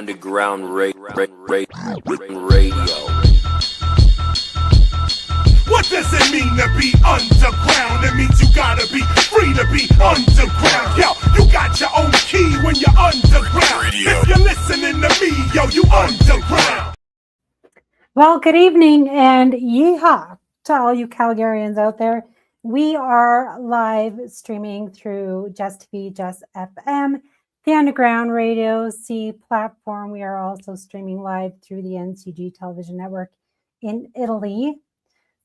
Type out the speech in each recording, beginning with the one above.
Underground Radio. What does it mean to be underground? It means you gotta be free to be underground. Yo, you got your own key when you're underground. If you're listening to me, yo, you underground. Well, good evening and yeehaw to all you Calgarians out there. We are live streaming through JessTV, JessFM, the Underground Radio C platform. We are also streaming live through the NCG television network in Italy.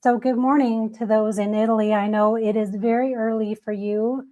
So good morning to those in Italy. I know it is very early for you,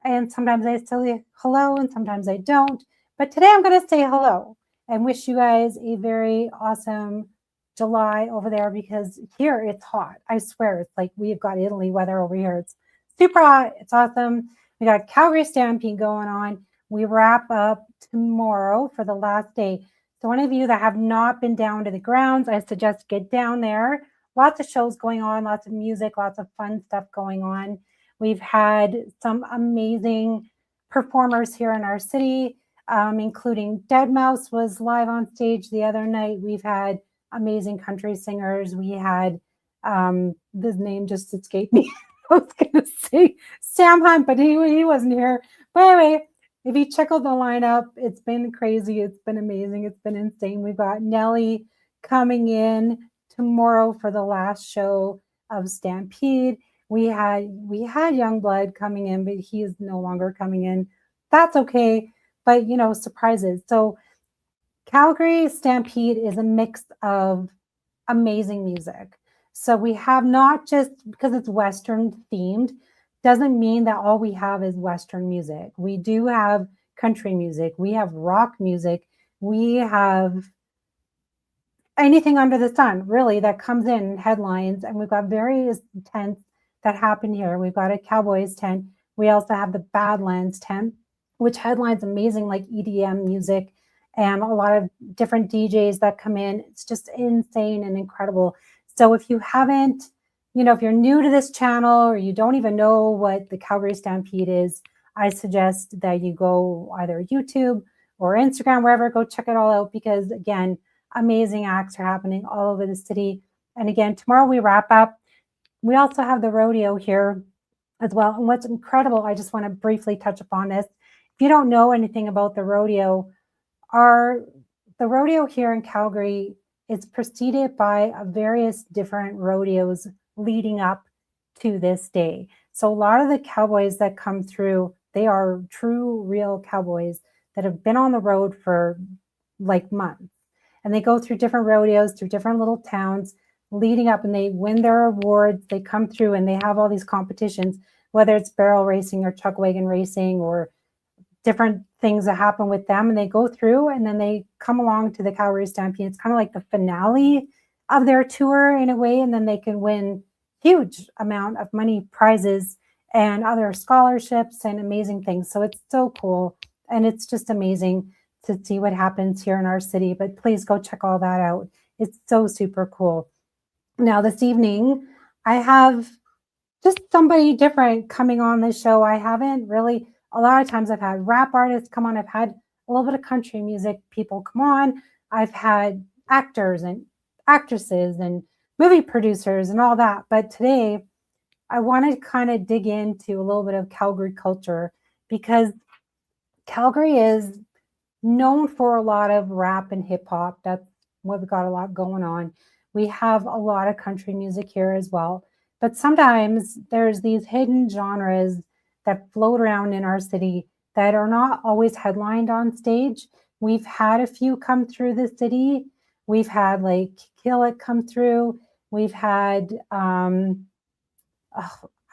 and sometimes I say hello and sometimes I don't. But today I'm going to say hello and wish you guys a very awesome July over there, because here it's hot. I swear, it's like we've got Italy weather over here. It's super hot. It's awesome. We got Calgary Stampede going on. We wrap up tomorrow for the last day. So one of you that have not been down to the grounds, I suggest get down there. Lots of shows going on, lots of music, lots of fun stuff going on. We've had some amazing performers here in our city, including Deadmau5 was live on stage the other night. We've had amazing country singers. We had, this name just escaped me. I was going to say Sam Hunt, but he wasn't here. But anyway, if you check out the lineup, it's been crazy. It's been amazing. It's been insane. We've got Nelly coming in tomorrow for the last show of Stampede. We had Youngblood coming in, but he is no longer coming in. That's okay, but you know, surprises. So Calgary Stampede is a mix of amazing music. So we have not just, because it's Western themed, doesn't mean that all we have is Western music. We do have country music. We have rock music. We have anything under the sun, really, that comes in headlines. And we've got various tents that happen here. We've got a Cowboys tent. We also have the Badlands tent, which headlines amazing like EDM music and a lot of different DJs that come in. It's just insane and incredible. So if you haven't, you know, if you're new to this channel or you don't even know what the Calgary Stampede is, I suggest that you go either YouTube or Instagram, wherever, go check it all out, because again, amazing acts are happening all over the city. And again, tomorrow we wrap up. We also have the rodeo here as well. And what's incredible, I just want to briefly touch upon this. If you don't know anything about the rodeo here in Calgary is preceded by various different rodeos leading up to this day. So a lot of the cowboys that come through, they are true, real cowboys that have been on the road for like months. And they go through different rodeos, through different little towns leading up, and they win their awards. They come through and they have all these competitions, whether it's barrel racing or chuck wagon racing or different things that happen with them. And they go through and then they come along to the Calgary Stampede. It's kind of like the finale of their tour in a way. And then they can win huge amount of money, prizes, and other scholarships and amazing things. So it's so cool. And it's just amazing to see what happens here in our city. But please go check all that out. It's so super cool. Now this evening, I have just somebody different coming on the show. I haven't really, a lot of times I've had rap artists come on. I've had a little bit of country music people come on. I've had actors and actresses and movie producers and all that. But today I want to kind of dig into a little bit of Calgary culture, because Calgary is known for a lot of rap and hip hop. That's what we've got a lot going on. We have a lot of country music here as well. But sometimes there's these hidden genres that float around in our city that are not always headlined on stage. We've had a few come through the city. We've had like Kill It come through. We've had, I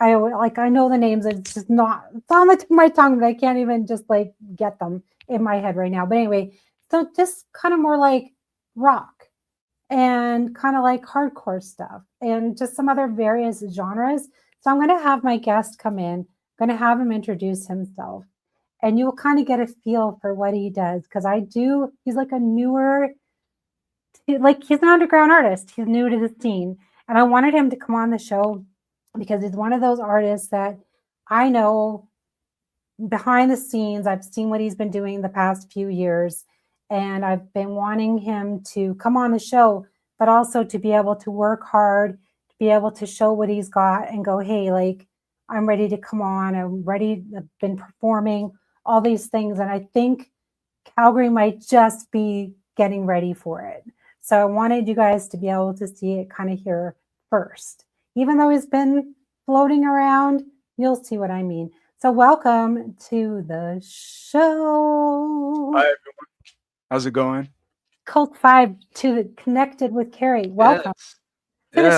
know the names, it's just not, it's on the tip of my tongue, but I can't even just like get them in my head right now. But anyway, so just kind of more like rock and kind of like hardcore stuff and just some other various genres. So I'm going to have my guest come in, I'm going to have him introduce himself, and you'll kind of get a feel for what he does. Because he's like a newer, like he's an underground artist. He's new to the scene. And I wanted him to come on the show because he's one of those artists that I know behind the scenes. I've seen what he's been doing the past few years. and I've been wanting him to come on the show, but also to be able to work hard, to be able to show what he's got and go, hey, like, I'm ready to come on. I'm ready. I've been performing all these things. And I think Calgary might just be getting ready for it. So I wanted you guys to be able to see it kind of here first. Even though he's been floating around, you'll see what I mean. So welcome to the show. Hi, everyone. How's it going? Cult5 to the Connected with Cari. Welcome. Yes.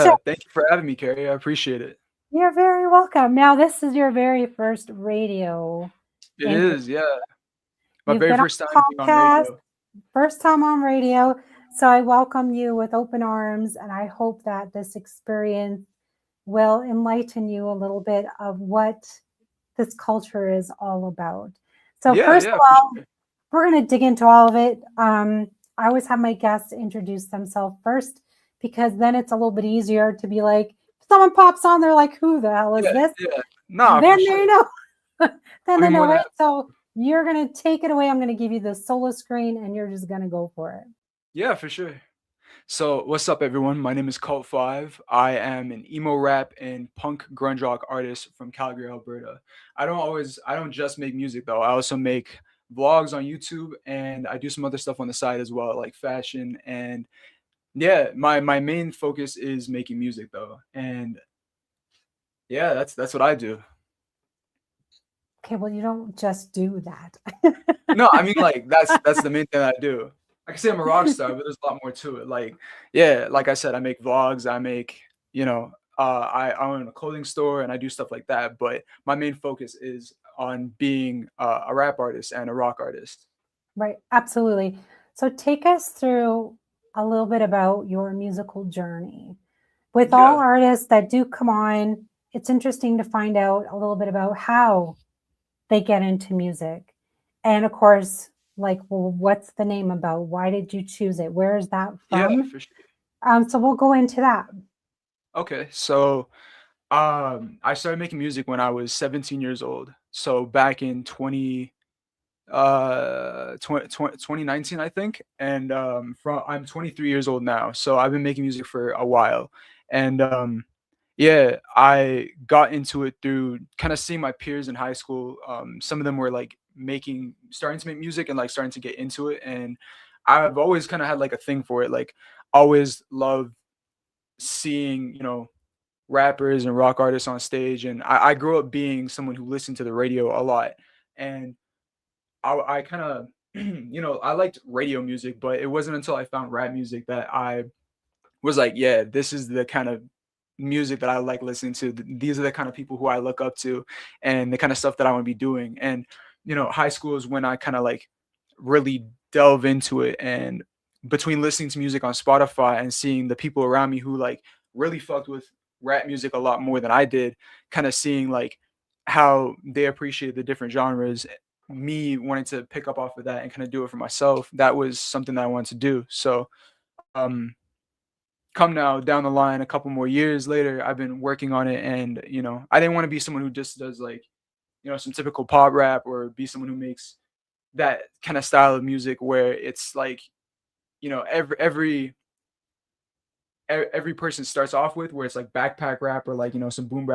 Yeah, thank you for having me, Cari. I appreciate it. You're very welcome. Now, this is your very first radio. It is, yeah. My You've very been first time being on radio. First time on radio. So I welcome you with open arms, and I hope that this experience will enlighten you a little bit of what this culture is all about. So first of all, we're going to dig into all of it. I always have my guests introduce themselves first, because then it's a little bit easier to be like, if someone pops on, they're like, who the hell is this? Yeah. No, then they know. Then they know, right? So you're going to take it away. I'm going to give you the solo screen, and you're just going to go for it. Yeah, for sure. So what's up, everyone? My name is Cult5. I am an emo rap and punk grunge rock artist from Calgary, Alberta. I don't just make music though. I also make vlogs on YouTube, and I do some other stuff on the side as well, like fashion. And yeah, my main focus is making music though. And yeah, that's what I do. Okay, well, you don't just do that. No, I mean, like, that's the main thing I do. I can say I'm a rock star, but there's a lot more to it. Like, yeah, like I said, I make vlogs, I make, I own a clothing store, and I do stuff like that. But my main focus is on being a rap artist and a rock artist. Right, absolutely. So take us through a little bit about your musical journey. With all artists that do come on, it's interesting to find out a little bit about how they get into music. And of course, like, well, what's the name about? Why did you choose it? Where is that from? Yeah, for sure. So we'll go into that. Okay, so I started making music when I was 17 years old. So back in 2019, I think. And I'm 23 years old now. So I've been making music for a while. And yeah, I got into it through kind of seeing my peers in high school. Some of them were like starting to make music and like starting to get into it. And I've always kind of had like a thing for it. Like, always loved seeing, rappers and rock artists on stage. And I grew up being someone who listened to the radio a lot. And I kind of, I liked radio music, but it wasn't until I found rap music that I was like, yeah, this is the kind of music that I like listening to. These are the kind of people who I look up to, and the kind of stuff that I want to be doing. And high school is when I kind of like really delve into it. And between listening to music on Spotify and seeing the people around me who like really fucked with rap music a lot more than I did, kind of seeing like how they appreciate the different genres, me wanting to pick up off of that and kind of do it for myself, that was something that I wanted to do. So come now down the line, a couple more years later, I've been working on it. And I didn't want to be someone who just does like some typical pop rap, or be someone who makes that kind of style of music where it's like every person starts off with, where it's like backpack rap, or like some boom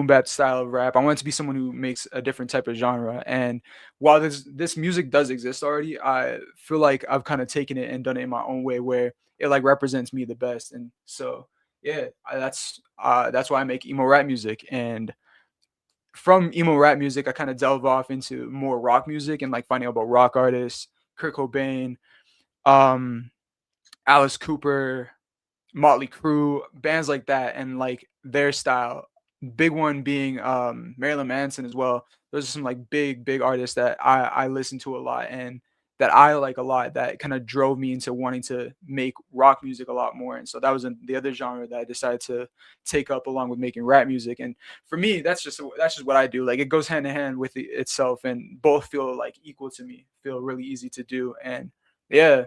bap style of rap. I want to be someone who makes a different type of genre. And while this music does exist already, I feel like I've kind of taken it and done it in my own way, where it like represents me the best. And so yeah, that's why I make emo rap music. And from emo rap music, I kind of delve off into more rock music, and like finding out about rock artists, Kurt Cobain, Alice Cooper, Motley Crue, bands like that, and like their style. Big one being Marilyn Manson as well. Those are some like big artists that I listen to a lot, and that I like a lot, that kind of drove me into wanting to make rock music a lot more. And so that was the other genre that I decided to take up along with making rap music. And for me, that's just what I do. Like, it goes hand in hand with itself, and both feel like equal to me, feel really easy to do. And yeah,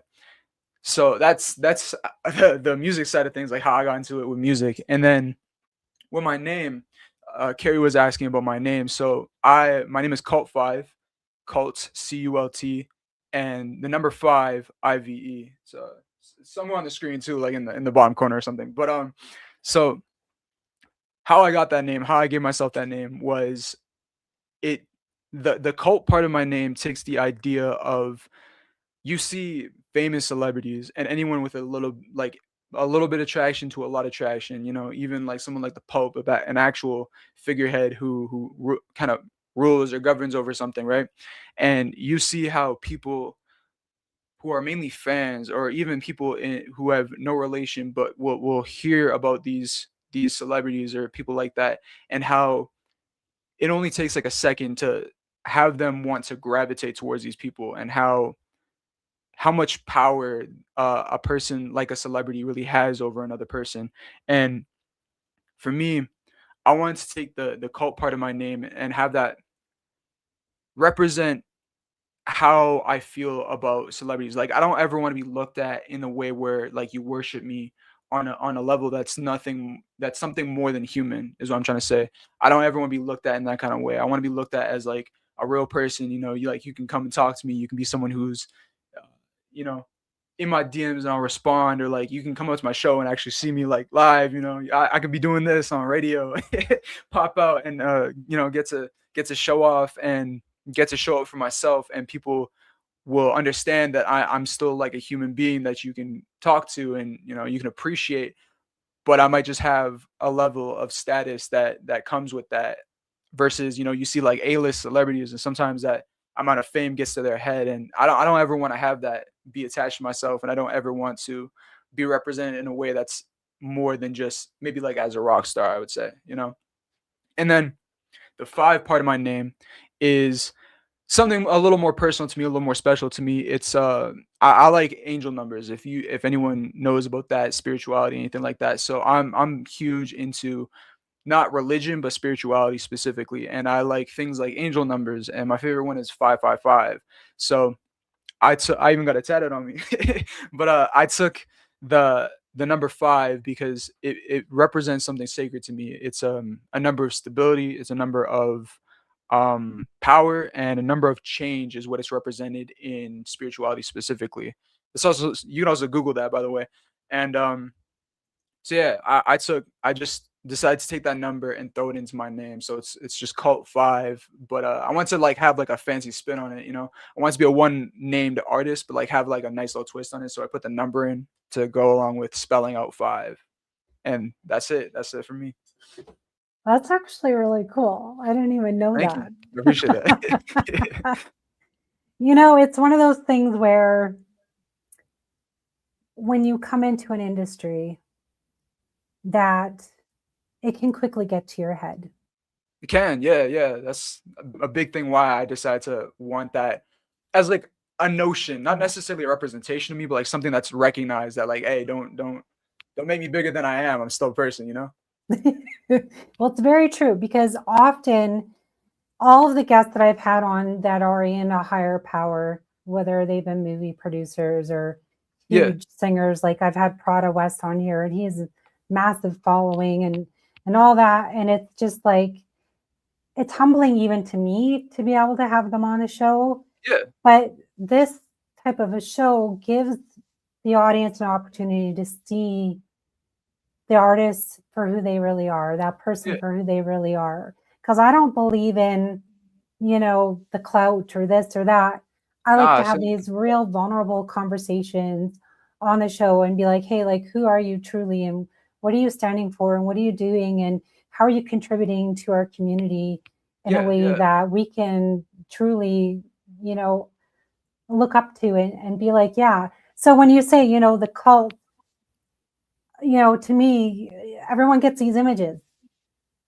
so that's the music side of things, like how I got into it with music. And then with my name, Cari was asking about my name. So my name is Cult5, Cult, CULT, and the number 5 IVE. So somewhere on the screen too, like in the bottom corner or something. But so how I got that name, how I gave myself that name was it the cult part of my name takes the idea of you see famous celebrities and anyone with a little bit of traction to a lot of traction, even like someone like the Pope, about an actual figurehead who kind of rules or governs over something, right? And you see how people who are mainly fans or even people who have no relation but will hear about these celebrities or people like that, and how it only takes like a second to have them want to gravitate towards these people, and how much power a person like a celebrity really has over another person. And for me, I wanted to take the cult part of my name and have that represent how I feel about celebrities. Like I don't ever want to be looked at in a way where like you worship me on a level that's something more than human, is what I'm trying to say. I don't ever want to be looked at in that kind of way. I want to be looked at as like a real person. You can come and talk to me. You can be someone who's uh, you know in my DMs and I'll respond, or like you can come up to my show and actually see me like live. I could be doing this on radio, pop out and get to show off and get to show up for myself, and people will understand that I'm still like a human being that you can talk to, and you can appreciate, but I might just have a level of status that comes with that, versus you see like A-list celebrities, and sometimes that amount of fame gets to their head, and I don't ever want to have that be attached to myself, and I don't ever want to be represented in a way that's more than just maybe like as a rock star, I would say. And then the 5 part of my name is something a little more personal to me, a little more special to me. It's I like angel numbers. If anyone knows about that, spirituality, anything like that. So I'm huge into not religion but spirituality specifically, and I like things like angel numbers. And my favorite one is 555. So I even got it tatted on me, but I took the number 5 because it represents something sacred to me. It's a number of stability. It's a number of power, and a number of change is what it's represented in spirituality specifically. It's also, you can also Google that, by the way. And so yeah, I just decided to take that number and throw it into my name. So it's just Cult 5, but I want to like have like a fancy spin on it. I want it to be a one named artist, but like have like a nice little twist on it. So I put the number in to go along with spelling out 5, and that's it. That's it for me. That's actually really cool. I didn't even know Thank you. that. I appreciate that. It's one of those things where when you come into an industry, that it can quickly get to your head. It can, yeah. That's a big thing why I decided to want that as like a notion, not necessarily a representation of me, but like something that's recognized that like, hey, don't make me bigger than I am. I'm still a person. Well, it's very true, because often all of the guests that I've had on that are in a higher power, whether they've been movie producers or Yeah, huge singers, like I've had Prada West on here, and he has a massive following and all that. And it's just like, it's humbling even to me to be able to have them on a show. yeah, But this type of a show gives the audience an opportunity to see the artists for who they really are, that person yeah. for who they really are. Because I don't believe in, the clout or this or that. I like to Nah, have these real vulnerable conversations on the show and be like, hey, like, who are you truly? And what are you standing for? And what are you doing? And how are you contributing to our community in a way yeah, that we can truly, look up to and be like, yeah. So when you say, the cult, to me, everyone gets these images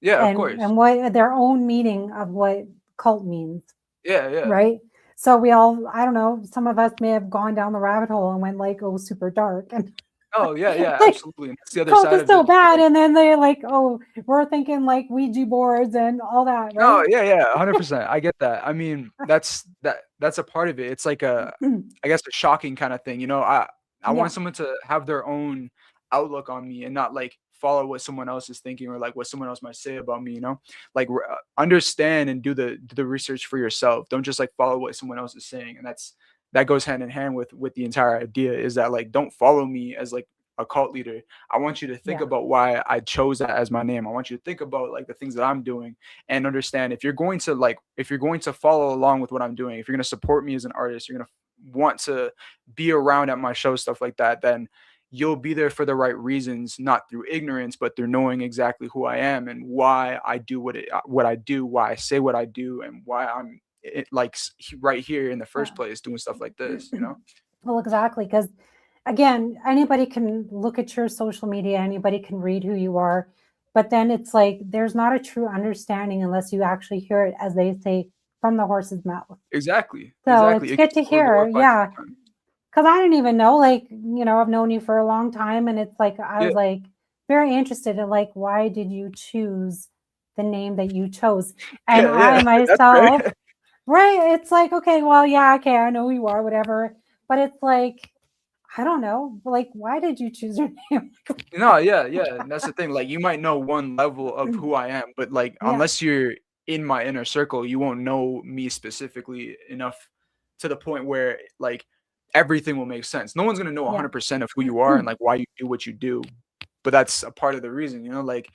yeah. Of and course. what their own meaning of what cult means, Yeah. right? So we all, I don't know, some of us may have gone down the rabbit hole and went like, oh, super dark, and Oh yeah, like absolutely. And that's the other cult side is of so it. bad, Like, and then they're like, oh, we're thinking like Ouija boards and all that, no, right? yeah, 100%. I get that. I mean, that's a part of it. It's like I guess a shocking kind of thing. I Yeah, want someone to have their own outlook on me and not like follow what someone else is thinking or like what someone else might say about me. Like understand and do the research for yourself. Don't just like follow what someone else is saying. And that goes hand in hand with the entire idea, is that like, don't follow me as like a cult leader. I want you to think Yeah. about why I chose that as my name. I want you to think about like the things that I'm doing, and understand, if you're going to like, if you're going to follow along with what I'm doing, if you're going to support me as an artist, you're going to want to be around at my show, stuff like that, then you'll be there for the right reasons, not through ignorance, but through knowing exactly who I am and why I do what I do, why I say what I do, and why I'm right here in the first place doing stuff like this, you know? Well, exactly. Because again, anybody can look at your social media, anybody can read who you are, but then it's like there's not a true understanding unless you actually hear it, as they say, from the horse's mouth. Exactly. So it's It good gets to hear. glorified Yeah. sometimes. Because I didn't even know, like, I've known you for a long time, and it's like I Yeah. was like very interested in like, why did you choose the name that you chose? And I That's fair. myself, right? It's like, okay, well, yeah, okay, I know who you are, whatever. But it's like, I don't know, like, why did you choose your name? No, yeah, and that's the thing. Like, you might know one level of who I am, but like, Yeah, unless you're in my inner circle, you won't know me specifically enough to the point where like everything will make sense. No one's gonna know yeah, 100% of who you are and like why you do what you do, but that's a part of the reason, you know. Like,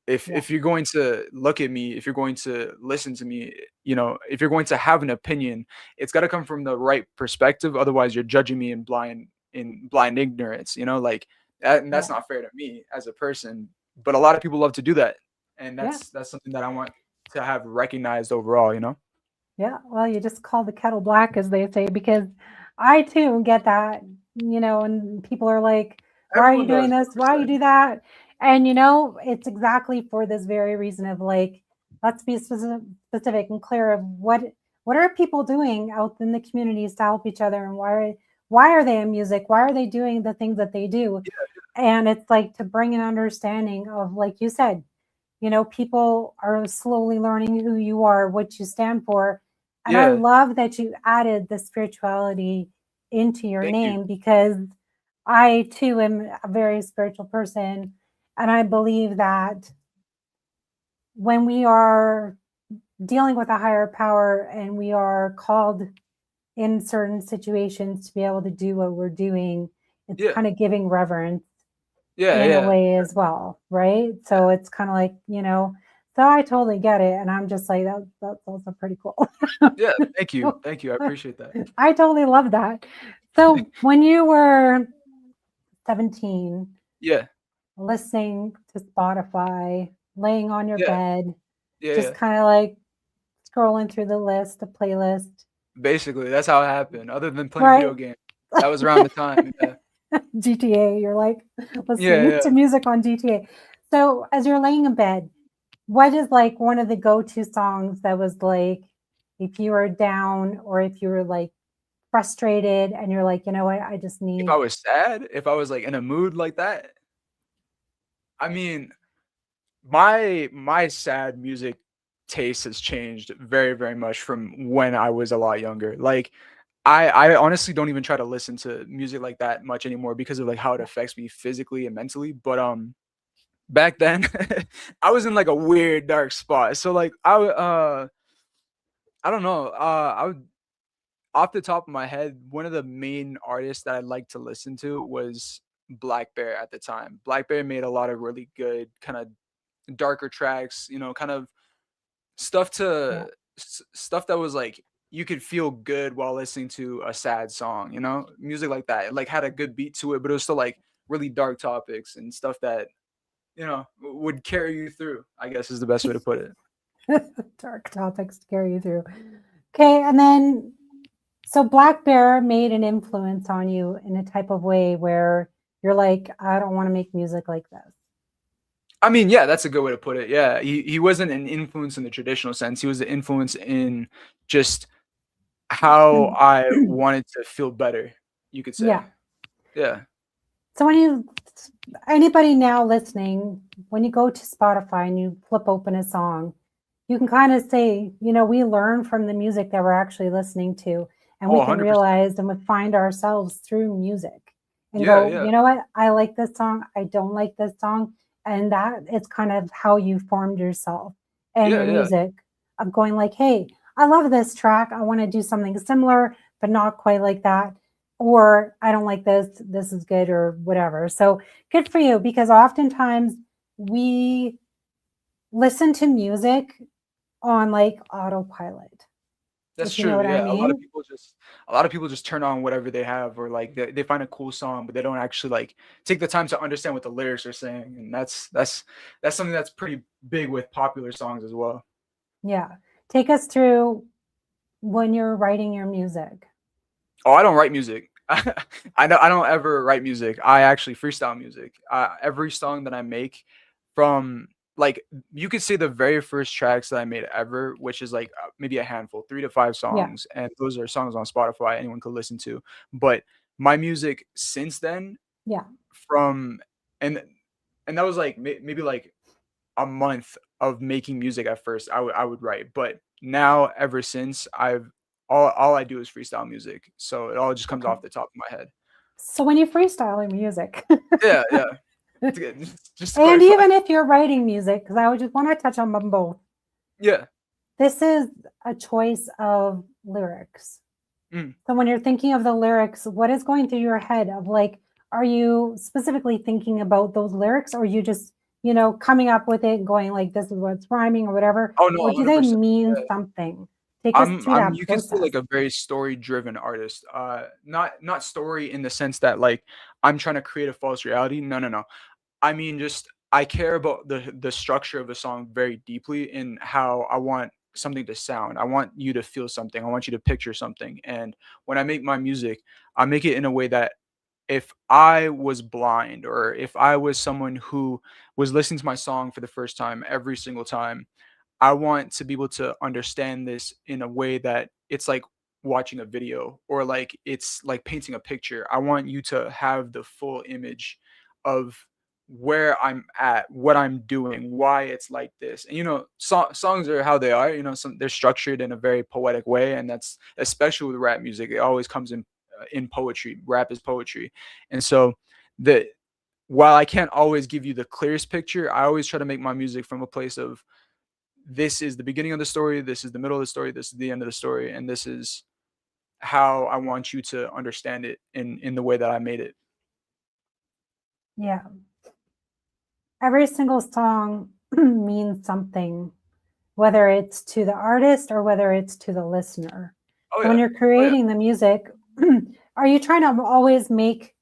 yeah, if you're going to look at me, if you're going to listen to me, you know, if you're going to have an opinion, it's got to come from the right perspective. Otherwise, you're judging me in blind ignorance, you know, like that, and yeah, that's not fair to me as a person. But a lot of people love to do that, and yeah, that's something that I want to have recognized overall, you know. yeah. Well, you just call the kettle black, as they say, because I too get that, and people are like, why are you Everyone doing does, this? Why you 100%. do that? And it's exactly for this very reason of like, let's be specific and clear of what are people doing out in the communities to help each other, and why are they in music? Why are they doing the things that they do? And it's like to bring an understanding of, like you said, people are slowly learning who you are, what you stand for. And I Yeah, love that you added the spirituality into your thank you. name, because I too am a very spiritual person. And I believe that when we are dealing with a higher power and we are called in certain situations to be able to do what we're doing, it's Yeah, kind of giving reverence yeah, in a yeah, way as well, right? So it's kind of like, so I totally get it. And I'm just like, that's also pretty cool. yeah. Thank you. I appreciate that. I totally love that. So when you were 17, Yeah, listening to Spotify, laying on your yeah, bed, just yeah. kind of like scrolling through the playlist, Basically, that's how it happened. Other than playing right? video games, that was around the time. Yeah, GTA, you're like listening yeah. to music on GTA. So as you're laying in bed, what is like one of the go-to songs that was like, if you were down or if you were like frustrated and you're like, you know what, I just If need, I was sad, if I was, like, in a mood like that, I mean, my sad music taste has changed very, very much from when I was a lot younger. Like, I honestly don't even try to listen to music like that much anymore because of, like, how it affects me physically and mentally, but, back then, I was in, like, a weird dark spot. So, like, I don't know, I would off the top of my head, one of the main artists that I like to listen to was Black Bear at the time. Black Bear made a lot of really good kinda darker tracks, you know, kind of stuff yeah. stuff that was like you could feel good while listening to a sad song, you know? Music like that. It like had a good beat to it, but it was still like really dark topics and stuff that, you know, would carry you through, I guess is the best way to put it. Dark topics to carry you through. Okay, and then so Black Bear made an influence on you in a type of way where you're like, I don't want to make music like this. I mean, yeah, that's a good way to put it. Yeah, he wasn't an influence in the traditional sense. He was an influence in just how I wanted to feel better, you could say. Yeah. Yeah. So anybody now listening, when you go to Spotify and you flip open a song, you can kind of say, we learn from the music that we're actually listening to, and Oh, we can 100%. realize and we find ourselves through music and Yeah, go, yeah. you know what? I like this song. I don't like this song. And that it's kind of how you formed yourself and Yeah, your yeah. music of going like, hey, I love this track. I want to do something similar, but not quite like that. Or I don't like this, this is good, or whatever. So good for you, because oftentimes we listen to music on like autopilot. That's If you know true. what I Yeah, mean. a lot of people just turn on whatever they have, or like they find a cool song, but they don't actually like take the time to understand what the lyrics are saying, and that's something that's pretty big with popular songs as well. Yeah. Take us through when you're writing your music. Oh, I don't write music. I don't ever write music. I actually freestyle music. Every song that I make, from like, you could say the very first tracks that I made ever, which is like maybe a handful, 3 to 5 Yeah. songs, and those are songs on Spotify anyone could listen to. But my music since then, Yeah. from and and that was like maybe like a month of making music at first. I would write, but now ever since I've all I do is freestyle music, so it all just comes Okay. off the top of my head. So when you freestyle your music, Yeah, yeah. Just to and clarify. even if you're writing music, because I would just want to touch on them both, Yeah. this is a choice of lyrics. Mm. So when you're thinking of the lyrics, what is going through your head of like, are you specifically thinking about those lyrics, or are you just, coming up with it and going like, this is what's rhyming or whatever? Oh no, Or do they 100%. mean Yeah. something? Take us through I'm that you can say process. like a very story driven artist. Not story in the sense that like I'm trying to create a false reality. No, no, no. I mean, just I care about the structure of the song very deeply, in how I want something to sound. I want you to feel something. I want you to picture something. And when I make my music, I make it in a way that if I was blind, or if I was someone who was listening to my song for the first time every single time, I want to be able to understand this in a way that it's like watching a video, or like it's like painting a picture. I want you to have the full image of where I'm at, what I'm doing, why it's like this. And songs are how they are. They're structured in a very poetic way, and that's especially with rap music. It always comes in poetry. Rap is poetry, and so the while I can't always give you the clearest picture, I always try to make my music from a place of, this is the beginning of the story, this is the middle of the story, this is the end of the story, and this is how I want you to understand it in the way that I made it. Yeah. Every single song means something, whether it's to the artist or whether it's to the listener. Oh So when yeah. you're Oh yeah. creating the music, are you trying to always make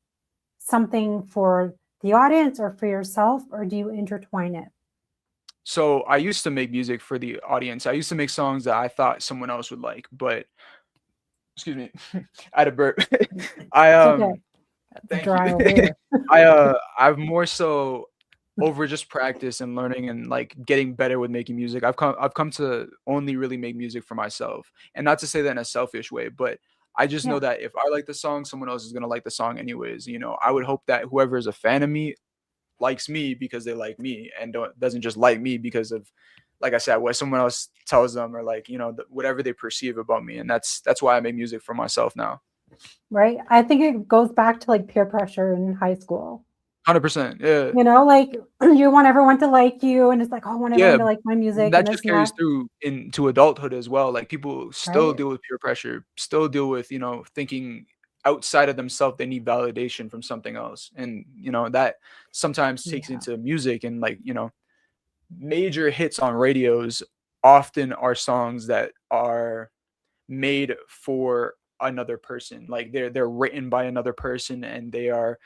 something for the audience or for yourself, or do you intertwine it? So I used to make music for the audience. I used to make songs that I thought someone else would like, but excuse me, I had a burp. I It's okay. It's thank you. dry over here. I've more so, over just practice and learning and like getting better with making music, I've come to only really make music for myself. And not to say that in a selfish way, but I just know Yeah. that if I like the song, someone else is gonna like the song anyways. I would hope that whoever is a fan of me likes me because they like me, and doesn't just like me because of, like I said, what someone else tells them, or like whatever they perceive about me. And that's why I make music for myself now. Right. I think it goes back to like peer pressure in high school. 100%. Yeah. Like you want everyone to like you, and it's like, oh, I want Yeah, everyone to like my music and that this just and carries that. through into adulthood as well. Like, people still Right. deal with peer pressure, still deal with, thinking outside of themselves, they need validation from something else. And, that sometimes takes Yeah. into music, and like, major hits on radios often are songs that are made for another person. Like, they're written by another person, and they are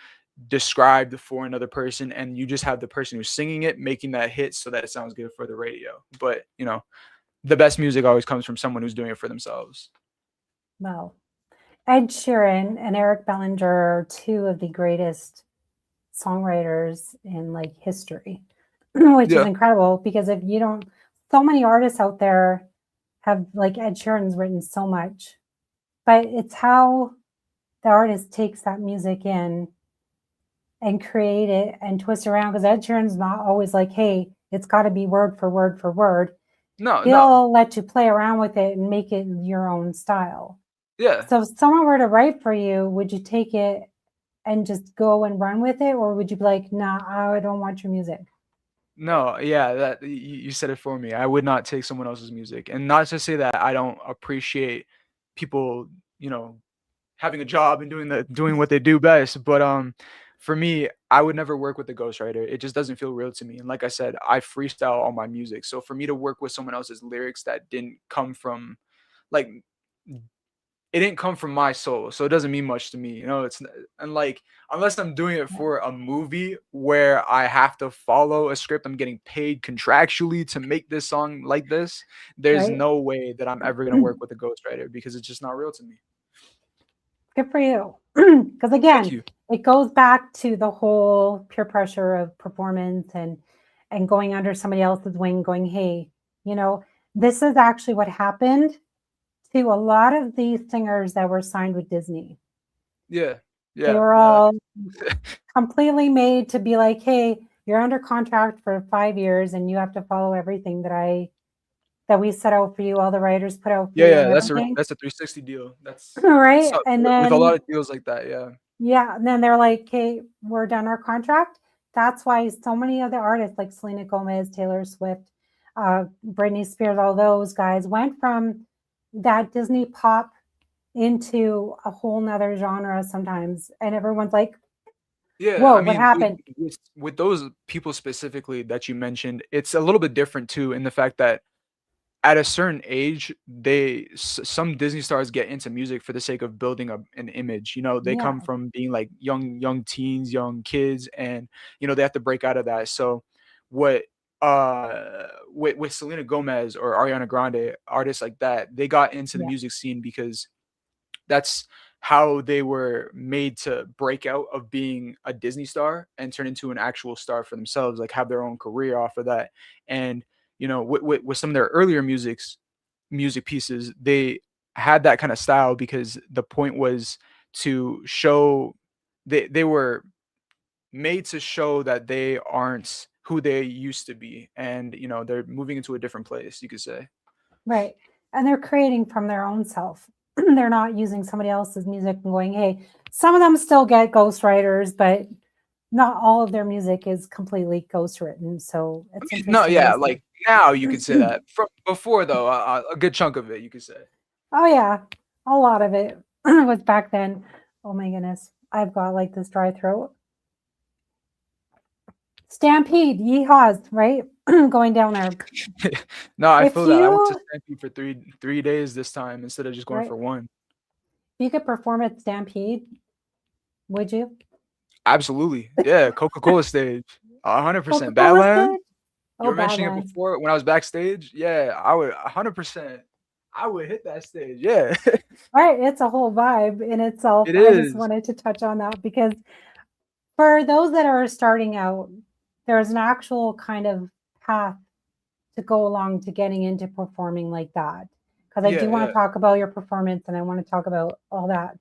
described for another person, and you just have the person who's singing it making that hit so that it sounds good for the radio. But the best music always comes from someone who's doing it for themselves. Well, Ed Sheeran and Eric Bellinger are two of the greatest songwriters in like history, which is Yeah. incredible, because if you don't, so many artists out there have, like Ed Sheeran's written so much, but it's how the artist takes that music in and create it and twist around, because Ed Sheeran's not always like, hey, it's got to be word for word for word. No, no. He'll let you play around with it and make it your own style. Yeah. So if someone were to write for you, would you take it and just go and run with it? Or would you be like, nah, I don't want your music? No, yeah, that you said it for me. I would not take someone else's music. And not to say that I don't appreciate people, having a job and doing what they do best. But for me, I would never work with a ghostwriter. It just doesn't feel real to me. And like I said, I freestyle all my music. So for me to work with someone else's lyrics that didn't come from like it didn't come from my soul, so it doesn't mean much to me. And like unless I'm doing it for a movie where I have to follow a script, I'm getting paid contractually to make this song like this. There's Right? no way that I'm ever gonna work with a ghostwriter because it's just not real to me. Good for you. Because Thank again, you. it goes back to the whole peer pressure of performance and going under somebody else's wing, going, hey, this is actually what happened to a lot of these singers that were signed with Disney. Yeah, They yeah, were yeah. all completely made to be like, hey, you're under contract for 5 years and you have to follow everything that we set out for you, all the writers put out for you Yeah, and everything. that's a 360 deal. That's Right. so And with a lot then, of deals like that, yeah. yeah, and then they're like, okay, we're done our contract. That's why so many other artists like Selena Gomez, Taylor Swift, Britney Spears, all those guys went from that Disney pop into a whole nother genre sometimes. And everyone's like, Yeah, whoa, I what mean, happened? with those people specifically that you mentioned, it's a little bit different too in the fact that at a certain age, some Disney stars get into music for the sake of building an image. They Yeah, come from being like young teens, young kids, and they have to break out of that. So, what with Selena Gomez or Ariana Grande, artists like that, they got into the yeah, music scene because that's how they were made to break out of being a Disney star and turn into an actual star for themselves, like have their own career off of that. And with some of their earlier music pieces, they had that kind of style because the point was to show they were made to show that they aren't who they used to be, and they're moving into a different place, you could say. right. And they're creating from their own self. They're not using somebody else's music and going, hey, some of them still get ghostwriters, but not all of their music is completely ghostwritten. So I it's mean, no, interesting yeah, to like now you could say that. From before though, a good chunk of it you could say. Oh yeah, a lot of it was back then. Oh my goodness, I've got like this dry throat. Stampede, yeehaws, right? Going down there. No, I If feel that. I went to you Stampede for three days this time instead of just going right, for one. if you could perform at Stampede, would you? Absolutely. Yeah, Coca-Cola stage. 100%. Coca-Cola Badlands, stage? you Oh, were mentioning it Badlands. before when I was backstage. Yeah, I would 100%. I would hit that stage. Yeah. Right, it's a whole vibe in itself. It I just is. wanted to touch on that because for those that are starting out, there's an actual kind of path to go along to getting into performing like that. Because I do Yeah, want yeah, to talk about your performance and I want to talk about all that.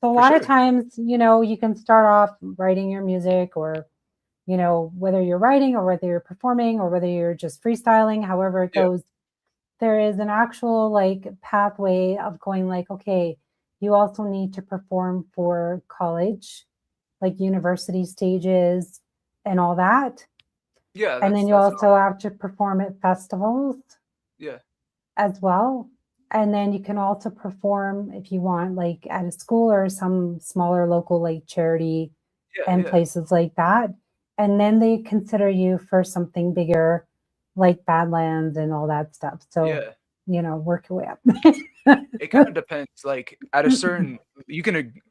So a for lot of sure. times, you can start off writing your music or, whether you're writing or whether you're performing or whether you're just freestyling, however it Yeah. goes, there is an actual like pathway of going like, okay, you also need to perform for college, like university stages and all that. Yeah, And then you that's also have to perform at festivals yeah. as well. And then you can also perform if you want, like at a school or some smaller local like charity Yeah, and yeah. places like that. And then they consider you for something bigger, like Badlands and all that stuff. So, Yeah. work your way up. It kind of depends. Like at a certain,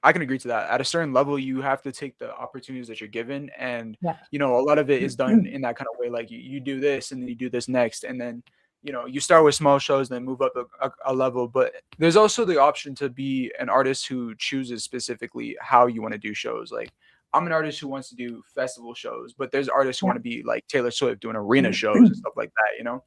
I can agree to that. At a certain level, you have to take the opportunities that you're given, and Yeah. a lot of it is done in that kind of way. Like you do this, and then you do this next, and then you start with small shows, then move up a level. But there's also the option to be an artist who chooses specifically how you want to do shows. Like I'm an artist who wants to do festival shows, but there's artists who Yeah. want to be like Taylor Swift doing arena shows and stuff like that.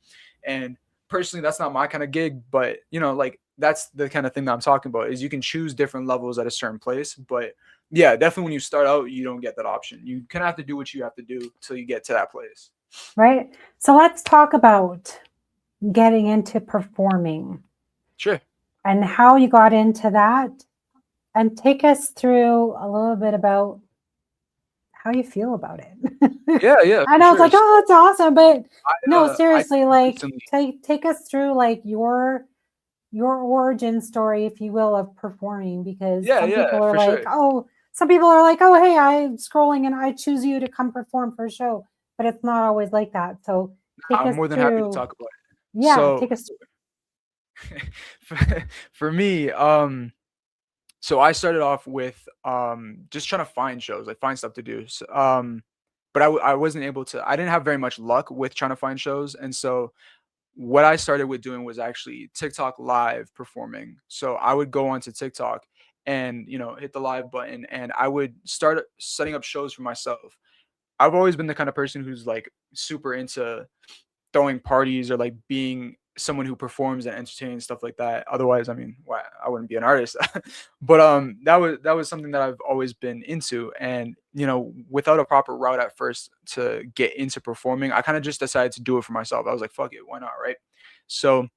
And personally, that's not my kind of gig, but like that's the kind of thing that I'm talking about is you can choose different levels at a certain place. But yeah, definitely when you start out, you don't get that option. You kind of have to do what you have to do till you get to that place. Right. So let's talk about getting into performing Sure. and how you got into that and take us through a little bit about how you feel about it. Yeah, yeah, I for know it's sure. like, oh, that's awesome, but no, I seriously, like recently, take us through like your your origin story, if you will, of performing, because Yeah, some yeah, people are for like, sure. oh, some people are like, oh, hey, I'm scrolling and I choose you to come perform for a show, but it's not always like that. So take I'm us more than happy to through, talk about it. yeah, So take us. for, for me, so I started off with just trying to find shows, like find stuff to do. But I wasn't able to. I didn't have very much luck with trying to find shows, and so what I started with doing was actually TikTok live performing. So I would go onto TikTok and hit the live button, and I would start setting up shows for myself. I've always been the kind of person who's like super into throwing parties or like being someone who performs and entertains stuff like that. Otherwise, I mean, why I wouldn't be an artist. But that was something that I've always been into, and without a proper route at first to get into performing, I kind of just decided to do it for myself. I was like, fuck it, why not, right? So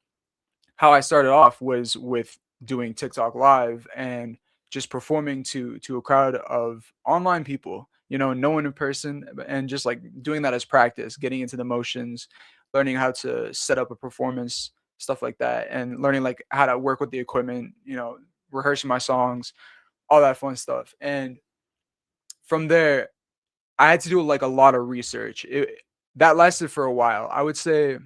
how I started off was with doing TikTok live and just performing to a crowd of online people, no one in person, and just like doing that as practice, getting into the motions, learning how to set up a performance, stuff like that, and learning like how to work with the equipment, rehearsing my songs, all that fun stuff. And from there, I had to do like a lot of research. That lasted for a while. I would say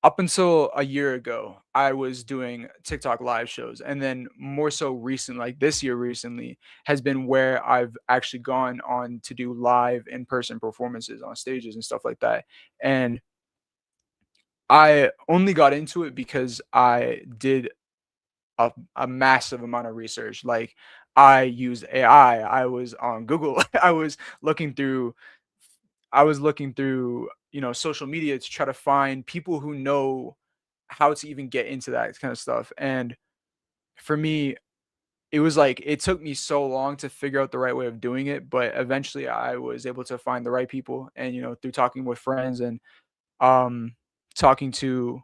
up until a year ago, I was doing TikTok live shows, and then more so recent, like this year recently, has been where I've actually gone on to do live in-person performances on stages and stuff like that. And I only got into it because I did a massive amount of research. Like I used AI, I was on Google, looking through I was looking through, social media to try to find people who know how to even get into that kind of stuff. And for me, it was like it took me so long to figure out the right way of doing it, but eventually I was able to find the right people, and through talking with friends and um talking to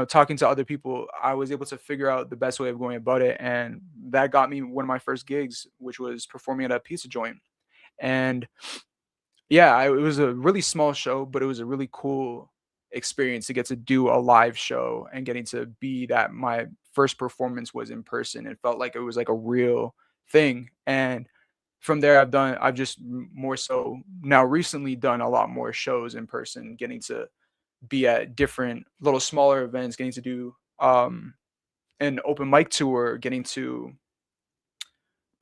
talking to other people, I was able to figure out the best way of going about it, and that got me one of my first gigs, which was performing at a pizza joint. And yeah, it was a really small show, but it was a really cool experience to get to do a live show and getting to be that my first performance was in person. It felt like it was like a real thing. And from there, I've just more so now recently done a lot more shows in person, getting to be at different little smaller events, getting to do an open mic tour, getting to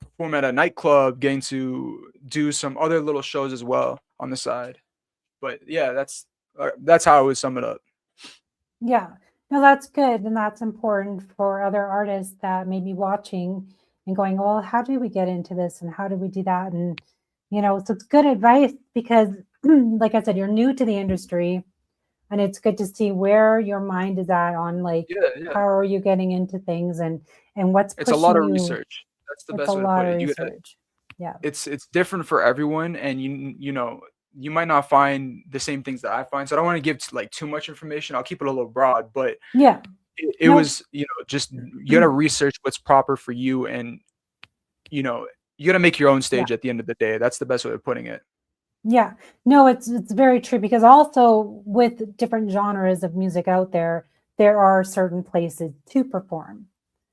perform at a nightclub, getting to do some other little shows as well on the side. But yeah, that's how I would sum it up. Yeah, no, that's good. And that's important for other artists that may be watching and going, well, how do we get into this? And how do we do that? And, so it's good advice because, like I said, you're new to the industry, and it's good to see where your mind is at on like, Yeah, yeah. how are you getting into things and what's It's a lot pushing of you. research. That's the It's a best way to lot put of it. research. Yeah. It's different for everyone, and you might not find the same things that I find. So I don't want to give like too much information. I'll keep it a little broad, but Yeah. it No. was just you got to research what's proper for you, and you know you got to make your own Yeah. stage at the end of the day. That's the best way of putting it. Yeah, no, it's very true because also with different genres of music out there, there are certain places to perform.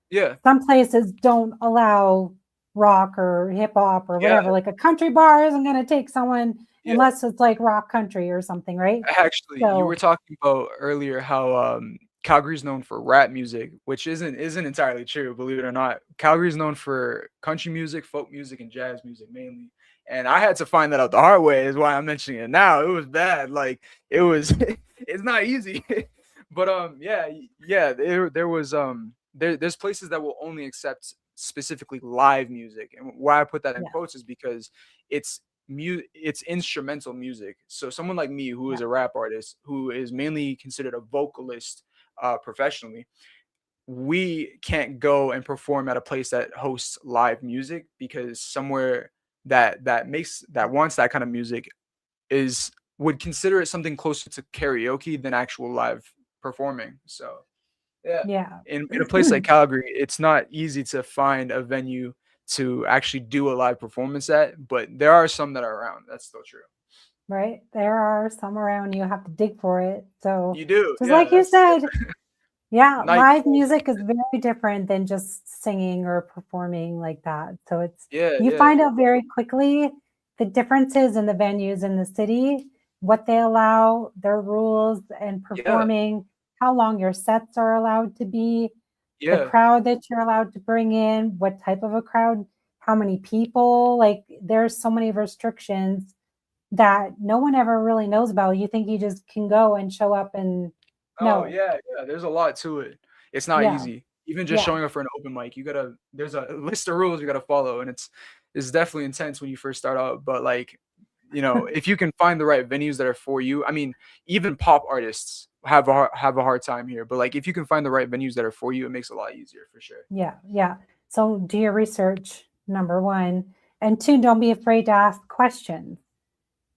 Yeah, Some places don't allow rock or hip hop or yeah, whatever. Like a country bar isn't going to take someone yeah. unless it's like rock country or something, right? Actually, you were So, talking about earlier how Calgary's known for rap music, which isn't entirely true, believe it or not. Calgary's known for country music, folk music, and jazz music mainly. And I had to find that out the hard way, is why I'm mentioning it now. It was bad. Like it was it's not easy. But yeah, there was there's places that will only accept specifically live music. And why I put that in yeah, quotes is because it's it's instrumental music. So someone like me, who yeah, is a rap artist, who is mainly considered a vocalist professionally, we can't go and perform at a place that hosts live music, because somewhere that wants that kind of music is would consider it something closer to karaoke than actual live performing. So yeah, yeah. in a place like Calgary, it's not easy to find a venue to actually do a live performance at, but there are some that are around. That's still true. Right? There are some around, you have to dig for it. So, You do, just yeah. like you That's said, Yeah, Night. live music is very different than just singing or performing like that. So Yeah, you yeah, find out very quickly the differences in the venues in the city, what they allow, their rules and yeah, performing, how long your sets are allowed to be, the yeah, crowd that you're allowed to bring in, what type of a crowd, how many people. Like there's so many restrictions that no one ever really knows about. You think you just can go and show up and oh no. yeah, yeah. There's a lot to it. It's not Yeah. easy. Even just Yeah. showing up for an open mic, there's a list of rules you gotta follow, and it's definitely intense when you first start out. But like, if you can find the right venues that are for you, I mean, even pop artists have a hard time here. But like, if you can find the right venues that are for you, it makes it a lot easier for sure. Yeah, yeah. So do your research, number one. And two, don't be afraid to ask questions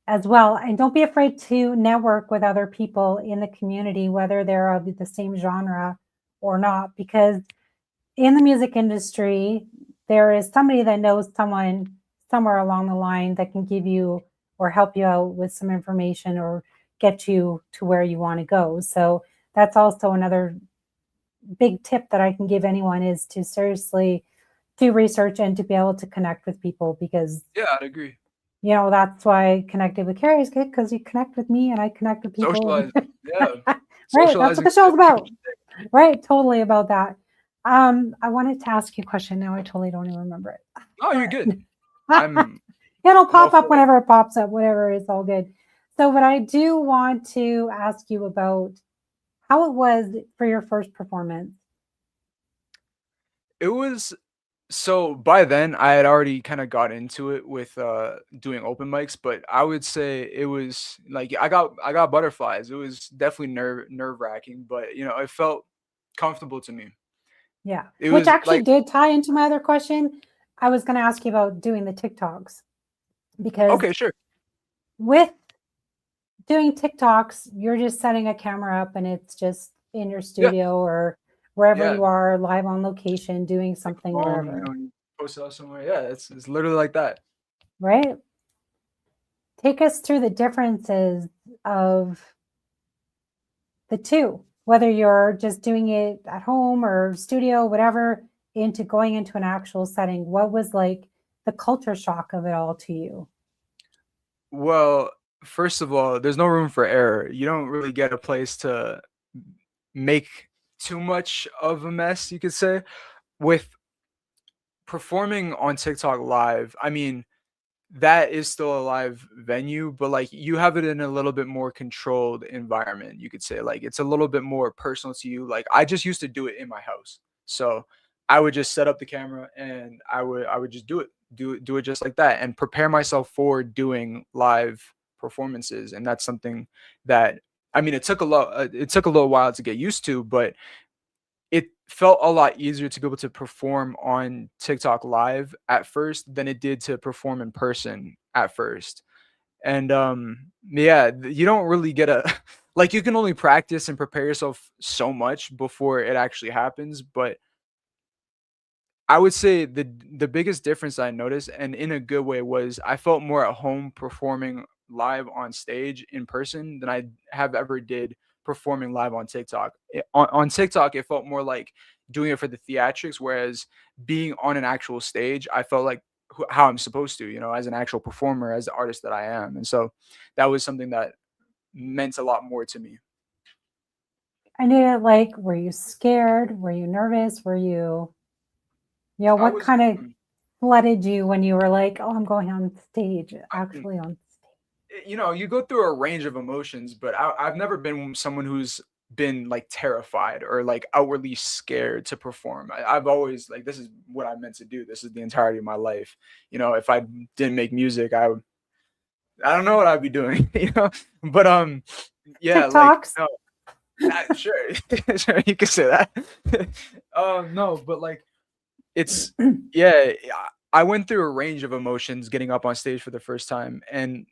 as well. And don't be afraid to network with other people in the community, whether they're of the same genre or not, because in the music industry, there is somebody that knows someone somewhere along the line that can give you or help you out with some information or get you to where you want to go. So that's also another big tip that I can give anyone is to seriously do research and to be able to connect with people because Yeah, I'd agree. that's why Connected with Cari is good because you connect with me and I connect with people. Socializing, yeah, Right, that's what socializing the is a show's huge about. thing. Right, totally about that. I wanted to ask you a question. Now I totally don't even remember it. Oh, you're good. I'm It'll I'm all pop up for it. whenever it pops up, whatever, it's all good. So, but I do want to ask you about how it was for your first performance. It was so by then I had already kind of got into it with doing open mics, but I would say it was like I got butterflies. It was definitely nerve-wracking, but it felt comfortable to me. Yeah, It which was actually like, did tie into my other question. I was going to ask you about doing the TikToks because okay, sure. with doing TikToks, you're just setting a camera up and it's just in your Yeah. studio or wherever Yeah. you are, live on location, doing Take a something phone, wherever, you post it out somewhere. Yeah, it's literally like that. right? Take us through the differences of the two, whether you're just doing it at home or studio, whatever, into going into an actual setting. What was like the culture shock of it all to you? Well, first of all, there's no room for error. You don't really get a place to make too much of a mess, you could say. With performing on TikTok live, I mean, that is still a live venue, but like you have it in a little bit more controlled environment, you could say. Like it's a little bit more personal to you. Like I just used to do it in my house. So I would just set up the camera and I would just do it just like that and prepare myself for doing live performances. And that's something that, I mean, it took a little while to get used to, but it felt a lot easier to be able to perform on TikTok live at first than it did to perform in person at first. And yeah, you don't really get a like, you can only practice and prepare yourself so much before it actually happens, but I would say the biggest difference I noticed, and in a good way, was I felt more at home performing live on stage in person than I have ever did performing live on TikTok. On TikTok, it felt more like doing it for the theatrics, whereas being on an actual stage, I felt like how I'm supposed to, as an actual performer, as the artist that I am. And so that was something that meant a lot more to me. I knew like, were you scared? Were you nervous? Were you, I what was, kind of flooded you when you were like, oh, I'm going on stage, actually on stage? you go through a range of emotions, but I've never been someone who's been like terrified or like outwardly scared to perform. I've always like, this is what I meant to do. This is the entirety of my life. If I didn't make music, I don't know what I'd be doing. But yeah, like TikToks. no, sure, sure, you can say that. No, but like it's yeah, I went through a range of emotions getting up on stage for the first time, and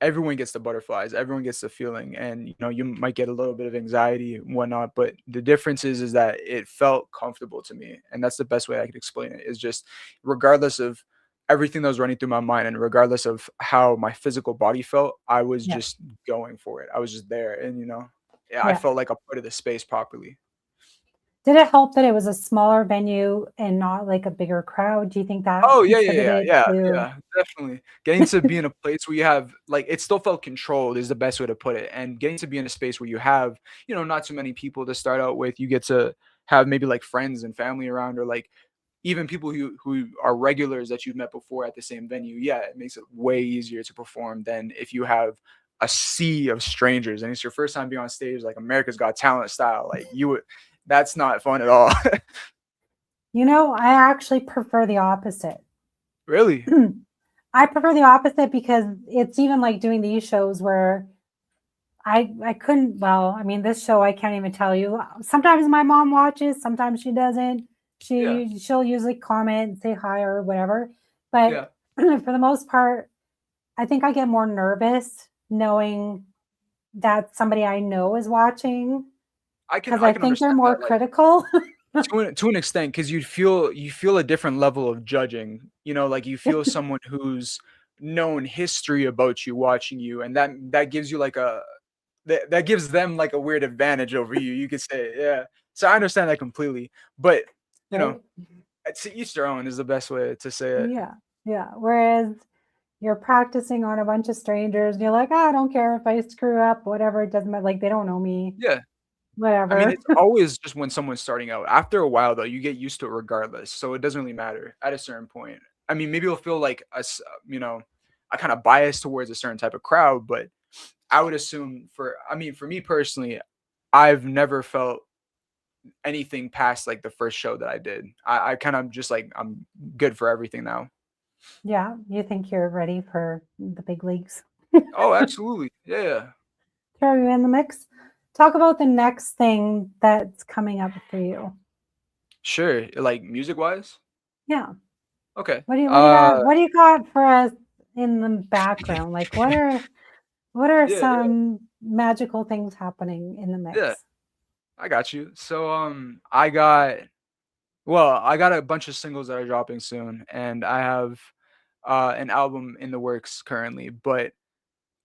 everyone gets the butterflies, everyone gets the feeling, and you might get a little bit of anxiety and whatnot. But the difference is that it felt comfortable to me, and that's the best way I could explain it. Is just regardless of everything that was running through my mind, and regardless of how my physical body felt, I was Yeah. just going for it. I was just there, and yeah, I Yeah. felt like a part of the space properly. Did it help that it was a smaller venue and not like a bigger crowd? Do you think that Oh, contributed to? yeah, definitely. Getting to be in a place where you have like it still felt controlled is the best way to put it, and getting to be in a space where you have, not too many people to start out with, you get to have maybe like friends and family around or like even people who are regulars that you've met before at the same venue. Yeah, it makes it way easier to perform than if you have a sea of strangers and it's your first time being on stage like America's Got Talent style. Like you would that's not fun at all. I actually prefer the opposite. Really? I prefer the opposite because it's even like doing these shows where I couldn't, well, I mean, this show I can't even tell you. Sometimes my mom watches, sometimes she doesn't. Yeah. She'll usually comment and say hi or whatever. But Yeah. for the most part, I think I get more nervous knowing that somebody I know is watching because I can think they're understand more that, like, critical. to an extent, because you feel a different level of judging. Like you feel someone who's known history about you watching you, and that gives you like that gives them like a weird advantage over you. You could say, yeah. So I understand that completely, but you know, Right? to each their own is the best way to say it. Yeah. Yeah. Whereas you're practicing on a bunch of strangers and you're like, I don't care if I screw up, whatever. It doesn't matter. Like they don't know me, Yeah. I mean, whatever. it's always just when someone's starting out. After a while, though, you get used to it regardless. So it doesn't really matter at a certain point. I mean, maybe you'll feel like a kind of bias towards a certain type of crowd, but I would assume for me personally, I've never felt anything past like the first show that I did. I kind of just like I'm good for everything now. Yeah. You think you're ready for the big leagues? Oh, absolutely. Yeah. Throw you in the mix. Talk about the next thing that's coming up for you. Sure. Like music wise. Yeah. Okay. What do you got for us in the background? Like what are Yeah, yeah, some magical things happening in the yeah. mix? I got you. So I got a bunch of singles that are dropping soon, and I have an album in the works currently. But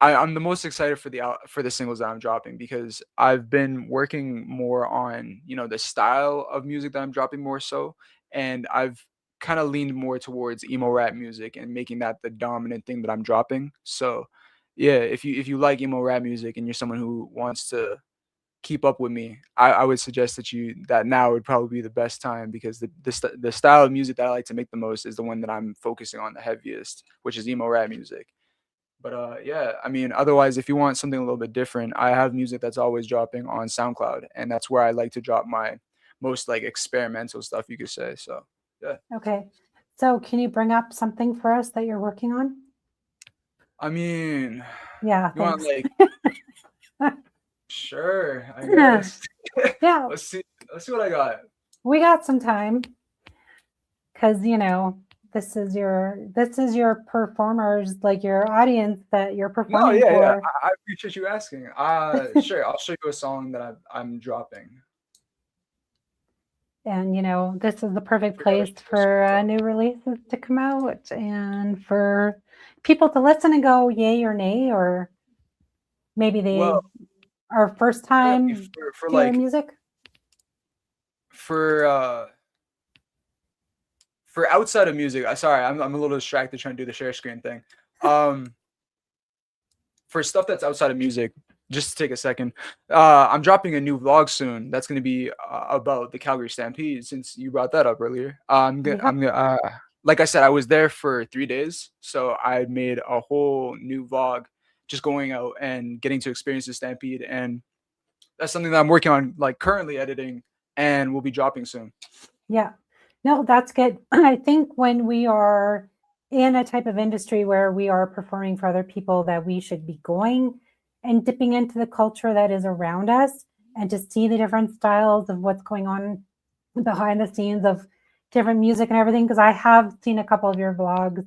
I'm the most excited for the singles that I'm dropping because I've been working more on the style of music that I'm dropping more so, and I've kind of leaned more towards emo rap music and making that the dominant thing that I'm dropping. So yeah, if you like emo rap music and you're someone who wants to keep up with me, I would suggest that now would probably be the best time because the style of music that I like to make the most is the one that I'm focusing on the heaviest, which is emo rap music. But yeah, I mean, otherwise, if you want something a little bit different, I have music that's always dropping on SoundCloud, and that's where I like to drop my most like experimental stuff, you could say. So yeah, Okay. So can you bring up something for us that you're working on? I mean, Yeah, you want thanks. like sure, I guess. Yeah, Let's see. Let's see what I got. we got some time because this is your performers, like your audience that you're No, performing yeah, yeah. for. I appreciate you asking. Sure. I'll show you a song that I'm dropping. And this is the perfect Forgot to place share this for song. new releases to come out and for people to listen and go yay or nay, or maybe they Well, are first I mean, time hearing music. for uh for outside of music, sorry, I'm a little distracted trying to do the share screen thing. Um, for stuff that's outside of music, just to take a second, I'm dropping a new vlog soon. That's going to be about the Calgary Stampede. Since you brought that up earlier, Yep. like I said, I was there for 3 days, so I made a whole new vlog, just going out and getting to experience the Stampede, and that's something that I'm working on, like currently editing, and will be dropping soon. Yeah. No, that's good. I think when we are in a type of industry where we are performing for other people, that we should be going and dipping into the culture that is around us and to see the different styles of what's going on behind the scenes of different music and everything. Because I have seen a couple of your vlogs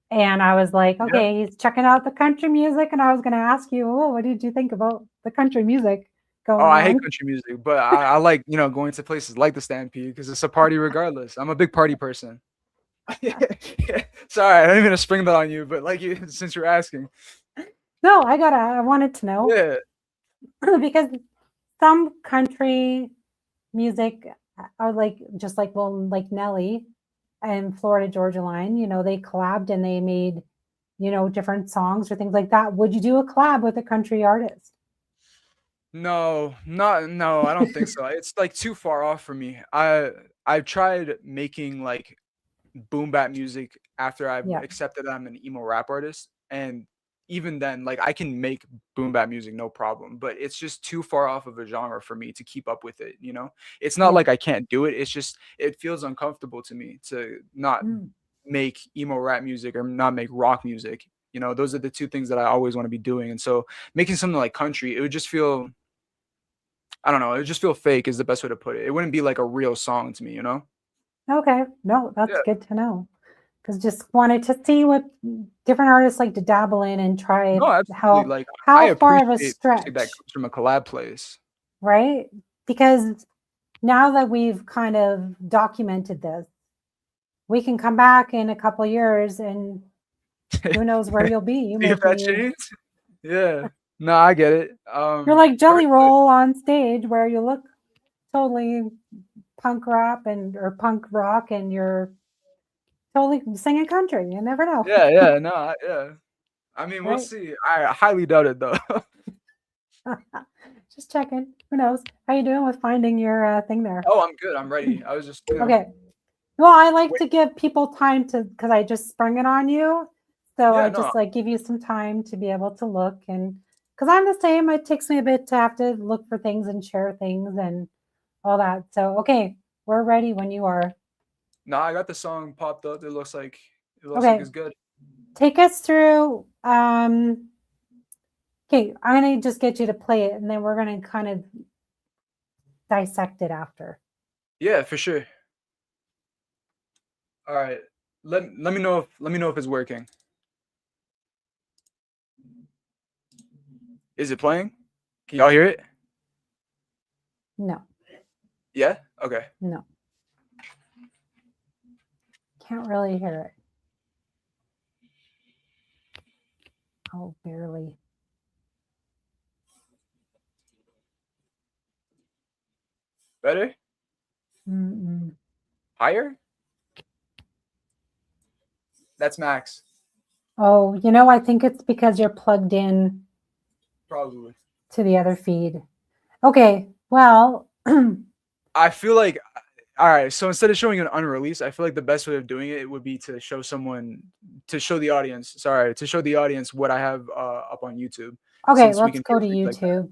and I was like, Yeah. okay, he's checking out the country music. And I was going to ask you, oh, what did you think about the country music Oh, going I hate on? country music, but I like, going to places like the Stampede because it's a party regardless. I'm a big party person. Sorry, I didn't mean to spring that on you, but like since you're asking. No, I wanted to know Yeah. because some country music are like just like like Nelly and Florida Georgia Line, you know, they collabed and they made, you know, different songs or things like that. Would you do a collab with a country artist? No, no, I don't think so. It's like too far off for me. I've tried making like boom bap music after I've Yeah. accepted that I'm an emo rap artist, and even then, like I can make boom bap music no problem, but it's just too far off of a genre for me to keep up with it, you know? It's not Yeah. like I can't do it, it's just it feels uncomfortable to me to not Mm. make emo rap music or not make rock music. You know, those are the two things that I always want to be doing. And so making something like country, it would just feel I don't know, it would just feel fake is the best way to put it. It wouldn't be like a real song to me, you know? Okay. No, that's Yeah. good to know. Because just wanted to see what different artists like to dabble in and try No, absolutely. how Like I how far of a appreciate music that stretch, comes from a collab place. right? Because now that we've kind of documented this, we can come back in a couple years and who knows where you'll be See if that making. changed? Yeah. No, I get it. You're like But Jelly Roll on stage where you look totally punk rap and or punk rock and you're totally singing country. You never know. yeah, no, yeah. I mean, we'll Right? see. I highly doubt it though. Just checking. Who knows? How you doing with finding your thing there? Oh, I'm good. I'm ready. I was just, Okay. Well, I like wait. to give people time to because I just sprung it on you. So Yeah, I no, just like give you some time to be able to look and because I'm the same, it takes me a bit to have to look for things and share things and all that. So okay, we're ready when you are. no, I got the song popped up. It looks like Okay. it's good. Take us through okay, I'm gonna just get you to play it and then we're gonna kind of dissect it after. Yeah, for sure. All right. Let me know if it's working. Is it playing? Can y'all hear it? No, Yeah? Okay. no. Can't really hear it. Oh, barely. Better? Mm-mm. Higher? That's max. Oh, you know, I think it's because you're plugged in Probably. to the other feed. Okay, well, I feel like all right, so instead of showing an unreleased, I feel like the best way of doing it would be to show the audience what I have up on YouTube. okay, Since we let's can go do to things like that. YouTube.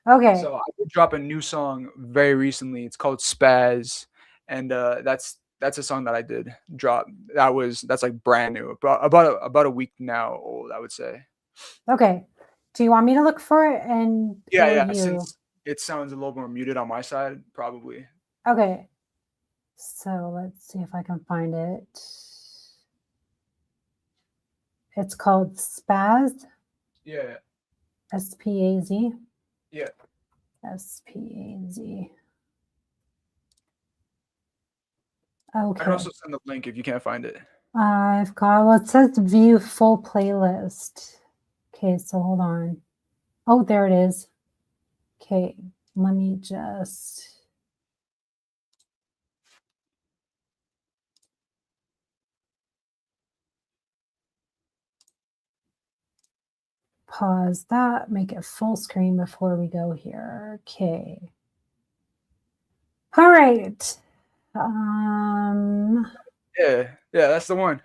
Okay, So I did drop a new song very recently. It's called Spaz, and that's a song that I did drop. That's like brand new, about a week now old, I would say. okay. Do you want me to look for it and Yeah, or yeah. you? Since it sounds a little more muted on my side, probably. Okay, so let's see if I can find it. It's called Spaz, Yeah, S-P-A-Z, yeah. S-P-A-Z. I Okay. can also send the link if you can't find it. I've got, well, it says view full playlist. Okay, so hold on. Oh, there it is. Okay, let me just. Pause that, make it full screen before we go here. Okay. All right. Yeah, that's the one.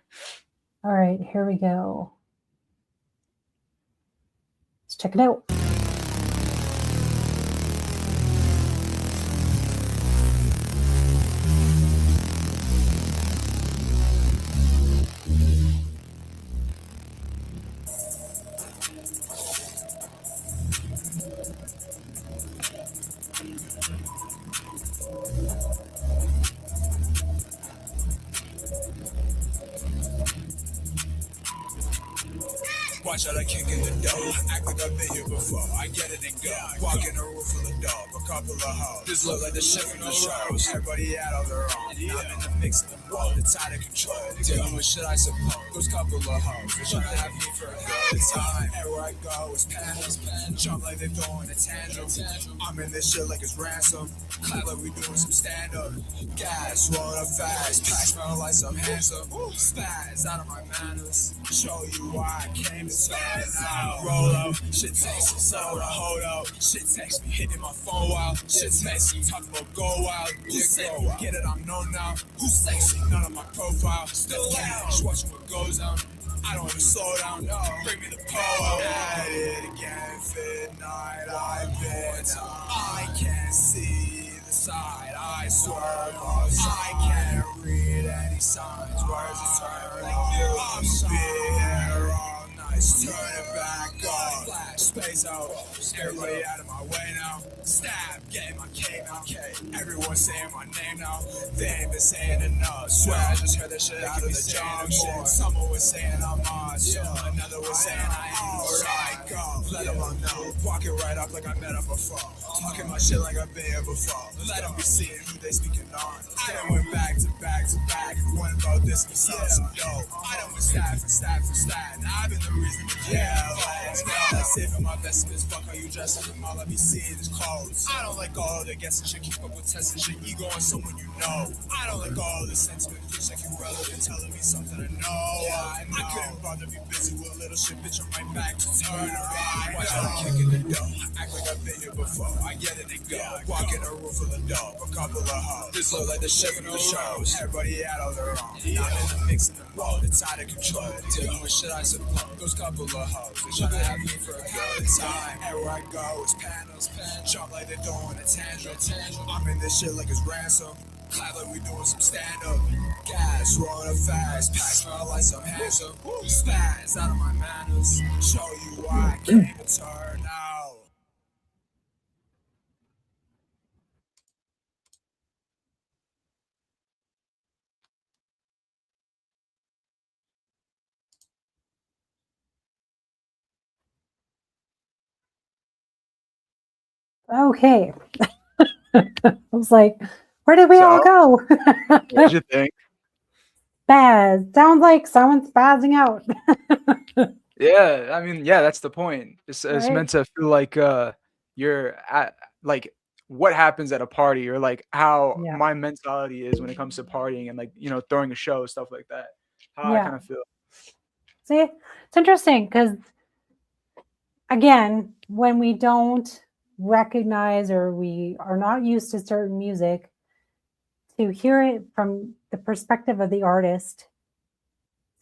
All right, here we go. Let's check it out. Watch out, I kick in the door. Act like I've been here before. I get it and go. Walk in a room full of dope, a couple of hoes. This look like the shit from the shows. Everybody out on their own. I'm in the mix of the world, it's out of control. Dealing with shit, I suppose. Those couple of hoes, they try to have me for a good time. Everywhere I go, it's panels. Jump like they're throwing a tantrum. I'm in this shit like it's ransom. Clap like we doing some stand-up. Gas, rolling up fast. Pack smell like some handsome. Spaz out of my manners. Show you why I came to spaz out. Roll up, shit takes me soda. Hold up, shit text me, hitting my phone wild. Shit text me, talk about go wild. Who say get it, I'm known now. Who's sexy? None of my profile. Still cash, watching what goes on. I don't even slow down, no. Bring me the pole. At it again, fit night, I've been. I can't see the side, I swear. I can't read any signs. Where's it turning? I'm being here all night. Turn it back up. Flash, space out. Everybody out of my way now. Stab, getting my K now. Everyone saying my name now. They ain't been saying enough. Swear I just heard that shit out of the job. Shit. Someone was saying I'm on. Another was saying I ain't alright. Go, let them all know. Walking right up like I met them before. Talking my shit like I've been here before. Let them be seeing who they speaking on. I done went back to back to back. One about this, we saw some dope. I done went stat for stat for stat. Now I've been the reason to let's go. Saving my vestments. Fuck how you dress up. All I be seeing is clothes. I don't like all the guessing shit. Keep up with testing shit. Ego on someone you know. I don't like all the sentiment. Feels like you relevant. Telling me something to know. I couldn't bother be busy with little shit. Bitch, I'm right back to turn around. Watch how I'm kicking the dough. Act like I've been here before. I get it and go. Walk in a room full of dope. A couple of hoes. This look like the shit from the shows. Everybody out on their own. Not in the mix in the road. It's out of control. Dealing with shit, I suppose. Those couple of hoes. They try to have me for a good time. Everywhere I go, it's panels. Jump like they're throwing a tantrum. I'm in this shit like it's ransom. Clap like we doing some stand-up. Gas, rolling up fast. Pack smell like some handsome. Spaz out of my manners. Show you why I came to turn out. Okay. I was like, where did we all go? What did you think? Spaz. Sounds like someone's spazzing out. Yeah, I mean, yeah, that's the point. It's Right. meant to feel like you're at like what happens at a party, or like how Yeah. my mentality is when it comes to partying and like, you know, throwing a show, stuff like that. How I Yeah. kind of feel. See, it's interesting because, again, when we don't recognize or we are not used to certain music, to hear it from the perspective of the artist.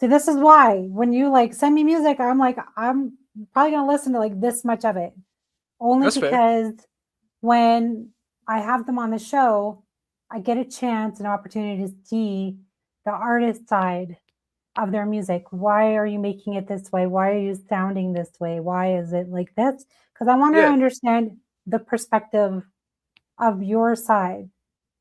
See, this is why when you like send me music, I'm like, I'm probably gonna listen to like this much of it. Only That's fair. because when I have them on the show, I get a chance, an opportunity to see the artist side of their music. Why are you making it this way? Why are you sounding this way? Why is it like this? Because I want to Yeah. understand the perspective of your side,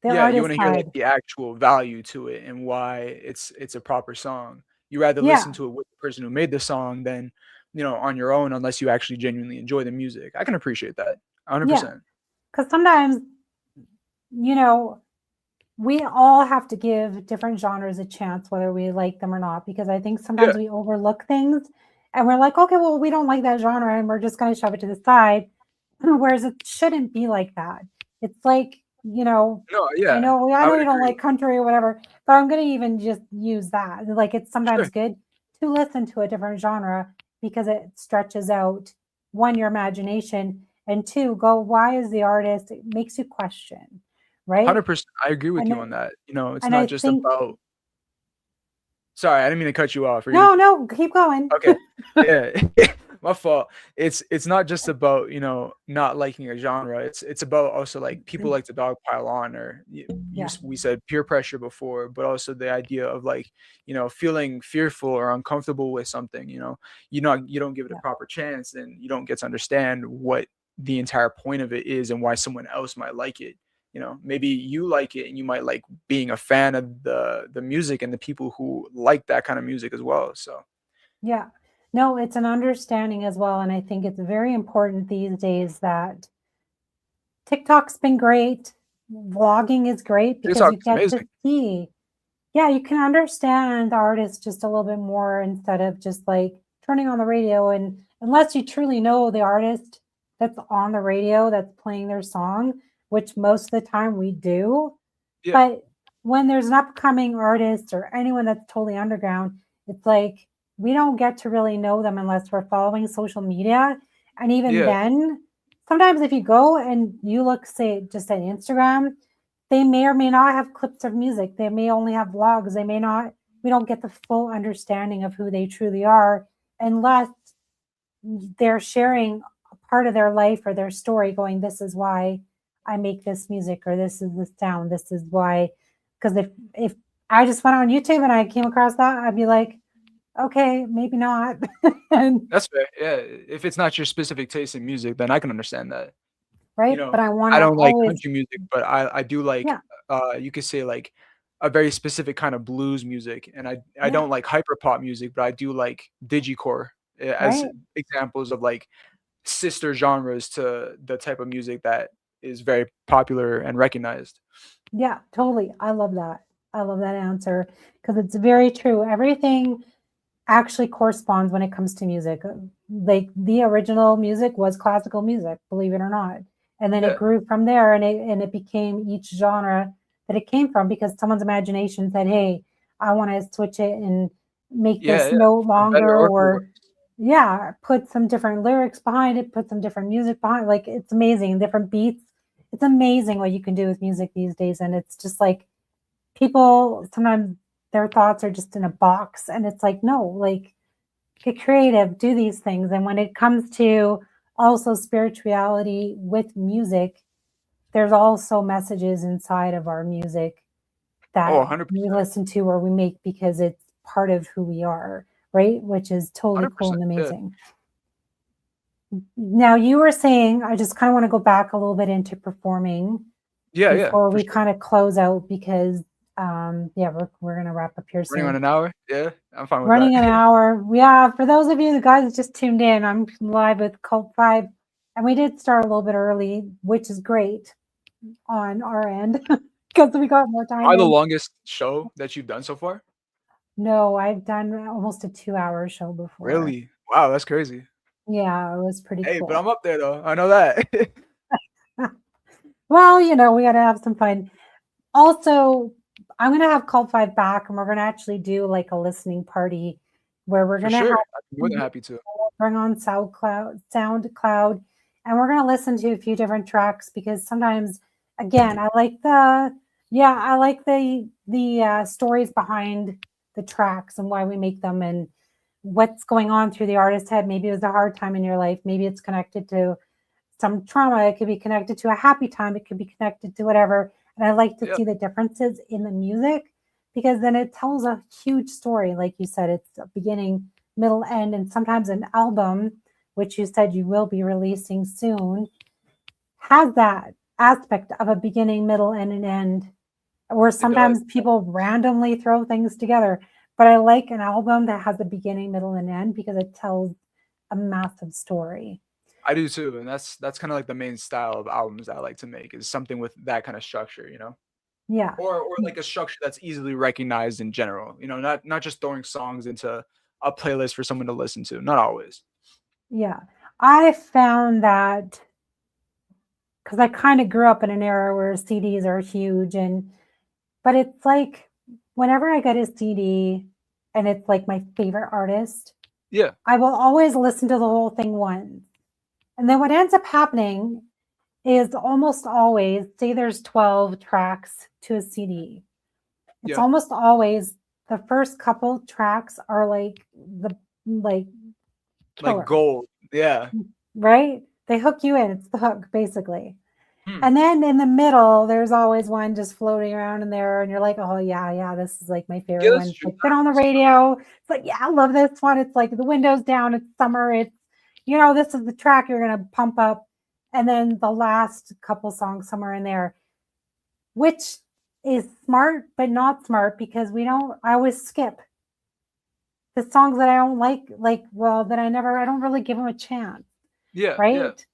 the Yeah, you artist want to hear side. like the actual value to it and why it's a proper song. You rather Yeah. listen to it with the person who made the song than, you know, on your own, unless you actually genuinely enjoy the music. I can appreciate that 100%. Because sometimes, you know, we all have to give different genres a chance, whether we like them or not, because I think sometimes we overlook things and we're like, okay, well, we don't like that genre and we're just going to shove it to the side. Whereas it shouldn't be like that. It's like, you know, No, yeah, I know I you would don't agree. like country or whatever, but I'm going to even just use that. Like, it's sometimes good to listen to a different genre because it stretches out, one, your imagination, and two, go, why is the artist? It makes you question, right? 100%. I agree with And you I- on that. You know, it's and I not just think, about. Sorry, I didn't mean to cut you off. no, keep going. Okay. Yeah. My fault. It's not just about, you know, not liking a genre. It's about also like people like to dogpile on, or we said peer pressure before, but also the idea of like, you know, feeling fearful or uncomfortable with something, you know, you don't give it a proper chance, and you don't get to understand what the entire point of it is and why someone else might like it. You know, maybe you like it and you might like being a fan of the music and the people who like that kind of music as well. So Yeah. No, it's an understanding as well. And I think it's very important these days that TikTok's been great. Vlogging is great because you TikTok is get to amazing. see yeah, you can understand the artist just a little bit more instead of just like turning on the radio. And unless you truly know the artist that's on the radio that's playing their song, which most of the time we do. Yeah, But when there's an upcoming artist or anyone that's totally underground, it's like we don't get to really know them unless we're following social media. And even yeah, then, sometimes if you go and you look, say, just at Instagram, they may or may not have clips of music. They may only have vlogs. They may not, we don't get the full understanding of who they truly are unless they're sharing a part of their life or their story, going, this is why I make this music, or this is the sound, this is why. Because if I just went on YouTube and I came across that, I'd be like, okay, maybe not. And that's fair. Yeah, if it's not your specific taste in music, then I can understand that. You right, know, but I want I to don't like always, country music, but I do like, yeah, you could say, like, a very specific kind of blues music, and I yeah, don't like hyper pop music, but I do like digicore, as right, examples of, like, sister genres to the type of music that is very popular and recognized. yeah, totally. I love that. I love that answer because it's very true. Everything actually corresponds when it comes to music. Like the original music was classical music, believe it or not. And then it Yeah. grew from there and it became each genre that it came from because someone's imagination said, hey, I want to switch it and make Yeah, this yeah, note for better longer or for or worse. yeah, put some different lyrics behind it, put some different music behind it. Like it's amazing, different beats. It's amazing what you can do with music these days. And it's just like people sometimes their thoughts are just in a box and it's like no, like get creative, do these things. And when it comes to also spirituality with music, there's also messages inside of our music Oh, that we 100%, listen to or we make because it's part of who we are, right? Which is totally cool 100%, and yeah. amazing. Now, you were saying, I just kind of want to go back a little bit into performing Yeah, yeah, before for we sure. kind of close out because, yeah, we're going to wrap up here Running on soon. an hour? Yeah, I'm fine with that. Running an hour. Yeah, for those of you the guys that just tuned in, I'm live with Cult5, and we did start a little bit early, which is great on our end because we got more time Probably the in. longest show that you've done so far? No, I've done almost a 2 hour show before. Really? Wow, that's crazy. Yeah, it was pretty Hey, but cool. I'm up there though, I know that. Well, we got to have some fun. Also, I'm going to have Cult5 back and we're going to actually do like a listening party where we're For going to have sure, I'd be more than happy to. bring on SoundCloud, and we're gonna listen to a few different tracks because sometimes, again, I like the stories behind the tracks and why we make them and what's going on through the artist's head. Maybe it was a hard time in your life. Maybe it's connected to some trauma. It could be connected to a happy time. It could be connected to whatever. And I like to Yeah, see the differences in the music because then it tells a huge story. Like you said, it's a beginning, middle, end, and sometimes an album, which you said you will be releasing soon, has that aspect of a beginning, middle, and an end. Or it does. sometimes people randomly throw things together. But I like an album that has a beginning, middle, and end because it tells a massive story. I do too, and that's kinda like the main style of albums I like to make, is something with that kinda structure, you know? Yeah. Or like a structure that's easily recognized in general, you know, not just throwing songs into a playlist for someone to listen to, not always. Yeah. I found that because I kind of grew up in an era where CDs are huge but it's like whenever I get a CD and it's like my favorite artist, Yeah, I will always listen to the whole thing once. And then what ends up happening is almost always, say there's 12 tracks to a CD. It's yeah, almost always the first couple tracks are like like killer, gold, yeah. right? They hook you in. It's the hook, basically. Hmm. And then in the middle, there's always one just floating around in there, and you're like, oh yeah, this is like my Yeah, favorite one. that's It's true, like been on the radio. It's like, yeah, I love this one. It's like the windows down, it's summer, it's this is the track you're gonna pump up. And then the last couple songs somewhere in there, which is smart but not smart because I always skip the songs that I don't like, well, that I don't really give them a chance, yeah, yeah. right?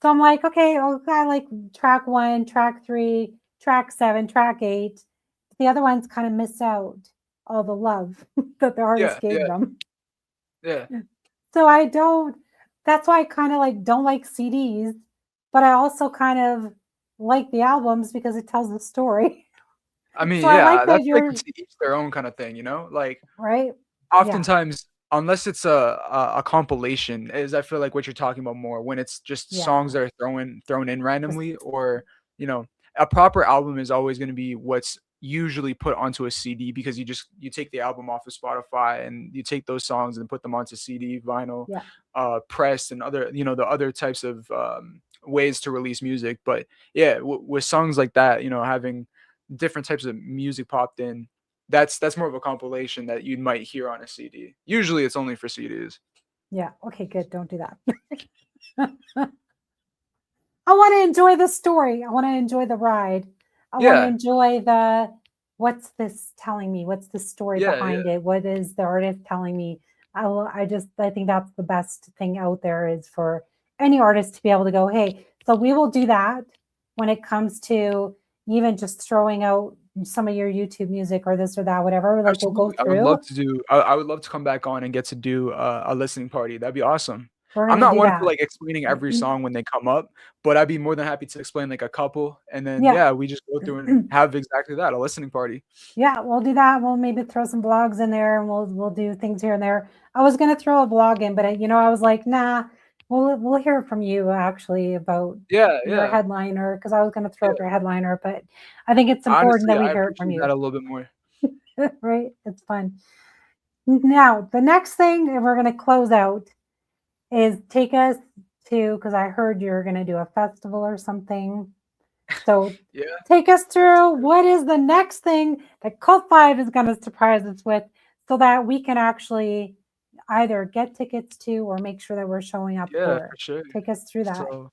So I'm like, okay, well, I like track 1, track 3, track 7, track 8. the other ones kind of miss out all the love that the artist gave them. Yeah. So that's why I kind of like don't like CDs, but I also kind of like the albums because it tells the story. I mean, So I like that that's like you're to each their own kind of thing, you know? Like right. Yeah. oftentimes, unless it's a compilation, is I feel like what you're talking about more when it's just Yeah. songs that are thrown in randomly, or you know, a proper album is always going to be what's usually put onto a CD because you take the album off of Spotify and you take those songs and put them onto CD, vinyl, Yeah. pressed, and other the other types of ways to release music. But yeah, with songs like that, having different types of music popped in, that's more of a compilation that you might hear on a CD. Usually it's only for CDs. Yeah. Okay, good. Don't do that. I want to enjoy the story. I want to enjoy the ride. I want to enjoy what's this telling me? What's the story behind it? What is the artist telling me? I think that's the best thing out there is for any artist to be able to go, hey, so we will do that when it comes to even just throwing out some of your YouTube music or this or that, whatever. Like Absolutely. we'll go through. I would love to come back on and get to do a listening party. That'd be awesome. We're I'm gonna not do one that. for like explaining every song when they come up, but I'd be more than happy to explain like a couple, and then we just go through and have exactly that, a listening party. Yeah, we'll do that. We'll maybe throw some vlogs in there, and we'll do things here and there. I was gonna throw a vlog in, but I was like, nah, we'll hear from you actually about your headliner, because I was gonna throw up your headliner, but I think it's important that we hear it from you. That a little bit more. Right? It's fun. Now, the next thing, and we're gonna close out, is take us to, because I heard you're gonna do a festival or something. So take us through what is the next thing that Cult5 is going to surprise us with, so that we can actually either get tickets to or make sure that we're showing up for it. For sure. Take us through that.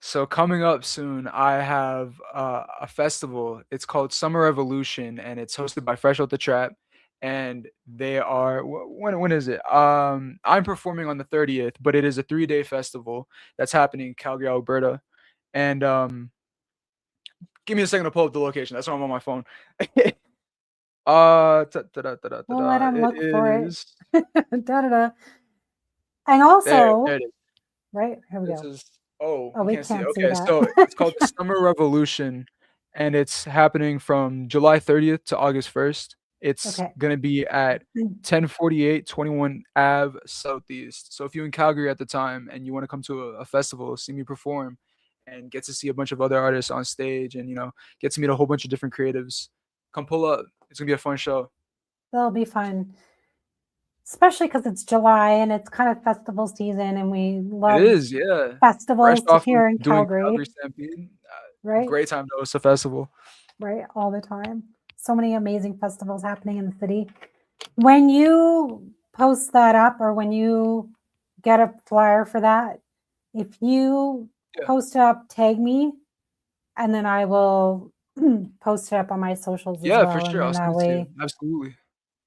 So coming up soon, I have a festival. It's called Summer Revolution, and it's hosted by Fresh Out the Trap. And they are when is it? I'm performing on the 30th, but it is a 3-day festival that's happening in Calgary, Alberta. And give me a second to pull up the location. That's why I'm on my phone. We'll let him look for it. And also, there it is. Right, here we go. We can't see it. Okay, so it's called the Summer Revolution, and it's happening from July 30th to August 1st. It's gonna be at 1048 21 Ave Southeast. So if you're in Calgary at the time and you want to come to a festival, see me perform, and get to see a bunch of other artists on stage, and get to meet a whole bunch of different creatives, come pull up. It's gonna be a fun show. That'll be fun, especially because it's July and it's kind of festival season, and we love festivals here in Calgary. Right, great time to host a festival. Right, all the time. So many amazing festivals happening in the city. When you post that up, or when you get a flyer for that, if you post it up, tag me, and then I will post it up on my socials as well. For sure. And that way, absolutely.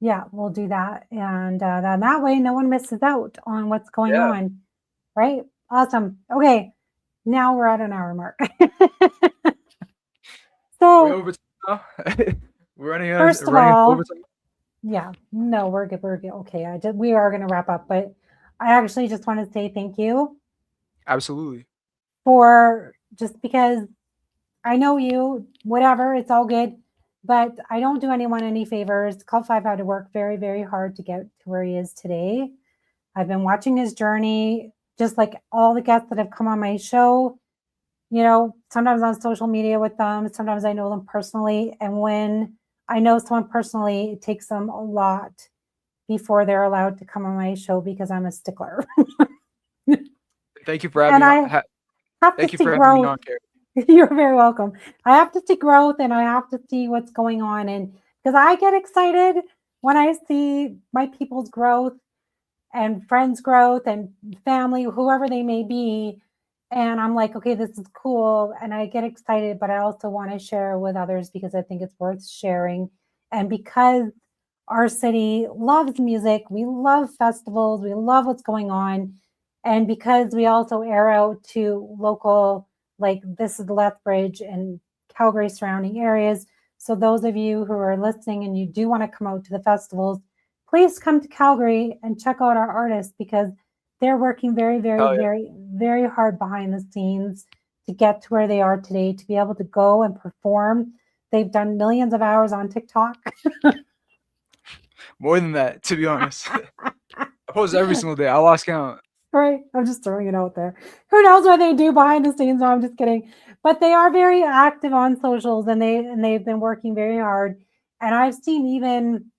Yeah, we'll do that. And then that way no one misses out on what's going on. Right? Awesome. Okay. Now we're at an hour mark. So we're running first of all, no, we're good. We're good. Okay. We are going to wrap up, but I actually just want to say thank you. Absolutely. For just because I know you, whatever, it's all good, but I don't do anyone any favors. Cult5 had to work very, very hard to get to where he is today. I've been watching his journey, just like all the guests that have come on my show, sometimes on social media with them, sometimes I know them personally. And when I know someone personally, it takes them a lot before they're allowed to come on my show, because I'm a stickler. Thank you for having me. Thank you for having me on, Carrie. You're very welcome. I have to see growth, and I have to see what's going on. And because I get excited when I see my people's growth and friends' growth and family, whoever they may be. And I'm like, okay, this is cool. And I get excited, but I also want to share with others because I think it's worth sharing. And because our city loves music, we love festivals, we love what's going on. And because we also air out to local, like this is the Lethbridge and Calgary surrounding areas. So those of you who are listening and you do want to come out to the festivals, please come to Calgary and check out our artists, because they're working very, very, very, very hard behind the scenes to get to where they are today, to be able to go and perform. They've done millions of hours on TikTok. More than that, to be honest. I post every single day. I lost count. Right. I'm just throwing it out there. Who knows what they do behind the scenes? No, I'm just kidding. But they are very active on socials, and they've been working very hard. And I've seen even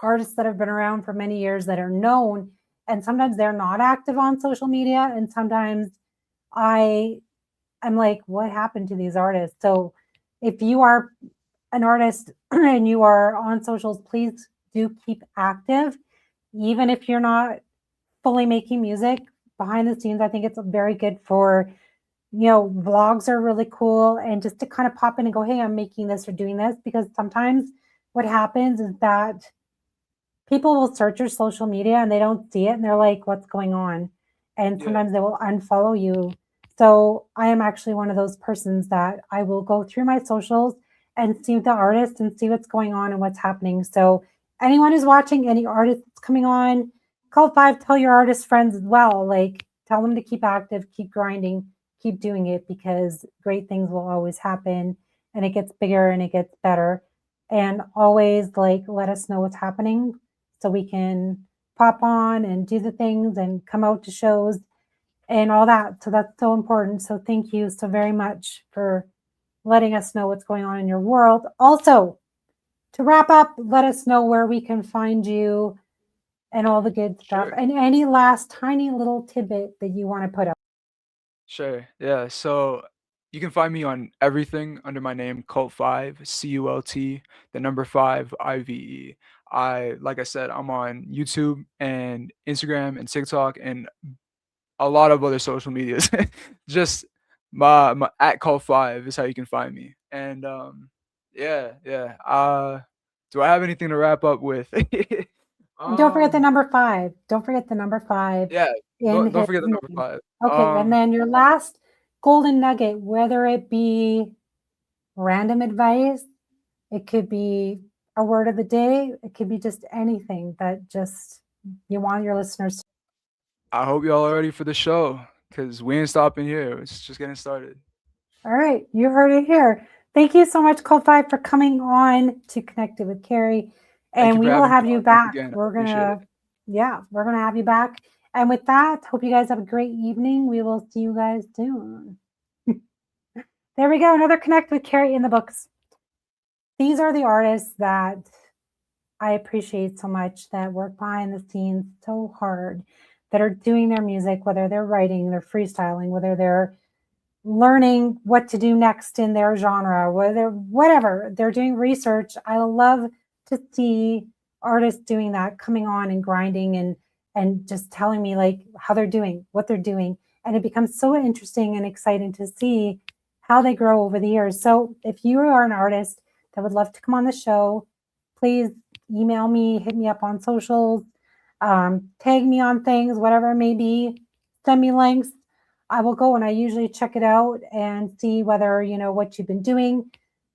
artists that have been around for many years that are known, and sometimes they're not active on social media. And sometimes I'm like, what happened to these artists? So if you are an artist and you are on socials, please do keep active. Even if you're not fully making music behind the scenes, I think it's very good for, vlogs are really cool, and just to kind of pop in and go, hey, I'm making this or doing this, because sometimes what happens is that people will search your social media and they don't see it and they're like, what's going on? And sometimes they will unfollow you. So I am actually one of those persons that I will go through my socials and see the artist and see what's going on and what's happening. So anyone who's watching, any artist that's coming on, Cult5, tell your artist friends as well. Like, tell them to keep active, keep grinding, keep doing it, because great things will always happen, and it gets bigger and it gets better. And always let us know what's happening so we can pop on and do the things and come out to shows and all that. So that's so important. So thank you so very much for letting us know what's going on in your world. Also, to wrap up, let us know where we can find you and all the good stuff. Sure. And any last tiny little tidbit that you want to put up. Sure. Yeah. So you can find me on everything under my name, Cult5, CULT, the number 5, IVE. Like I said, I'm on YouTube and Instagram and TikTok and a lot of other social medias. Just my at Cult5 is how you can find me. And yeah. Do I have anything to wrap up with? And don't forget the number 5. Don't forget the number 5 Yeah. in Don't his forget the number name. 5. Okay, and then your last golden nugget, whether it be random advice, it could be a word of the day, it could be just anything that just you want your listeners to. I hope y'all are ready for the show, because we ain't stopping here. It's just getting started. All right, you heard it here. Thank you so much, Cult5, for coming on to Connected with Cari. Thank And you we for will having have me you on. back. Again, We're appreciate gonna have you back. And with that, hope you guys have a great evening. We will see you guys soon. There we go. Another Connect with Cari in the books. These are the artists that I appreciate so much, that work behind the scenes so hard, that are doing their music, whether they're writing, they're freestyling, whether they're learning what to do next in their genre, whatever, they're doing research. I love to see artists doing that, coming on and grinding and just telling me how they're doing, what they're doing. And it becomes so interesting and exciting to see how they grow over the years. So if you are an artist that would love to come on the show, please email me, hit me up on socials, tag me on things, whatever it may be, send me links. I will go and I usually check it out and see whether, what you've been doing.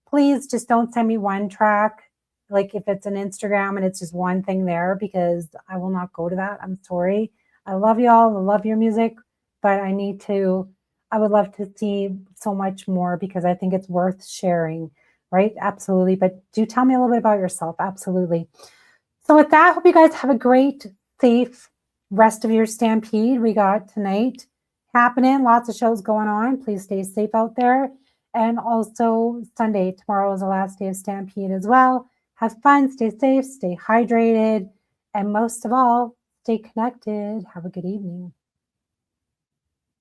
Please just don't send me one track. Like if it's an Instagram and it's just one thing there, because I will not go to that. I'm sorry. I love y'all. I love your music, but I would love to see so much more, because I think it's worth sharing, right? Absolutely. But do tell me a little bit about yourself. Absolutely. So with that, hope you guys have a great, safe rest of your Stampede. We got tonight happening, lots of shows going on. Please stay safe out there. And also Sunday, tomorrow is the last day of Stampede as well. Have fun, stay safe, stay hydrated, and most of all, stay connected. Have a good evening.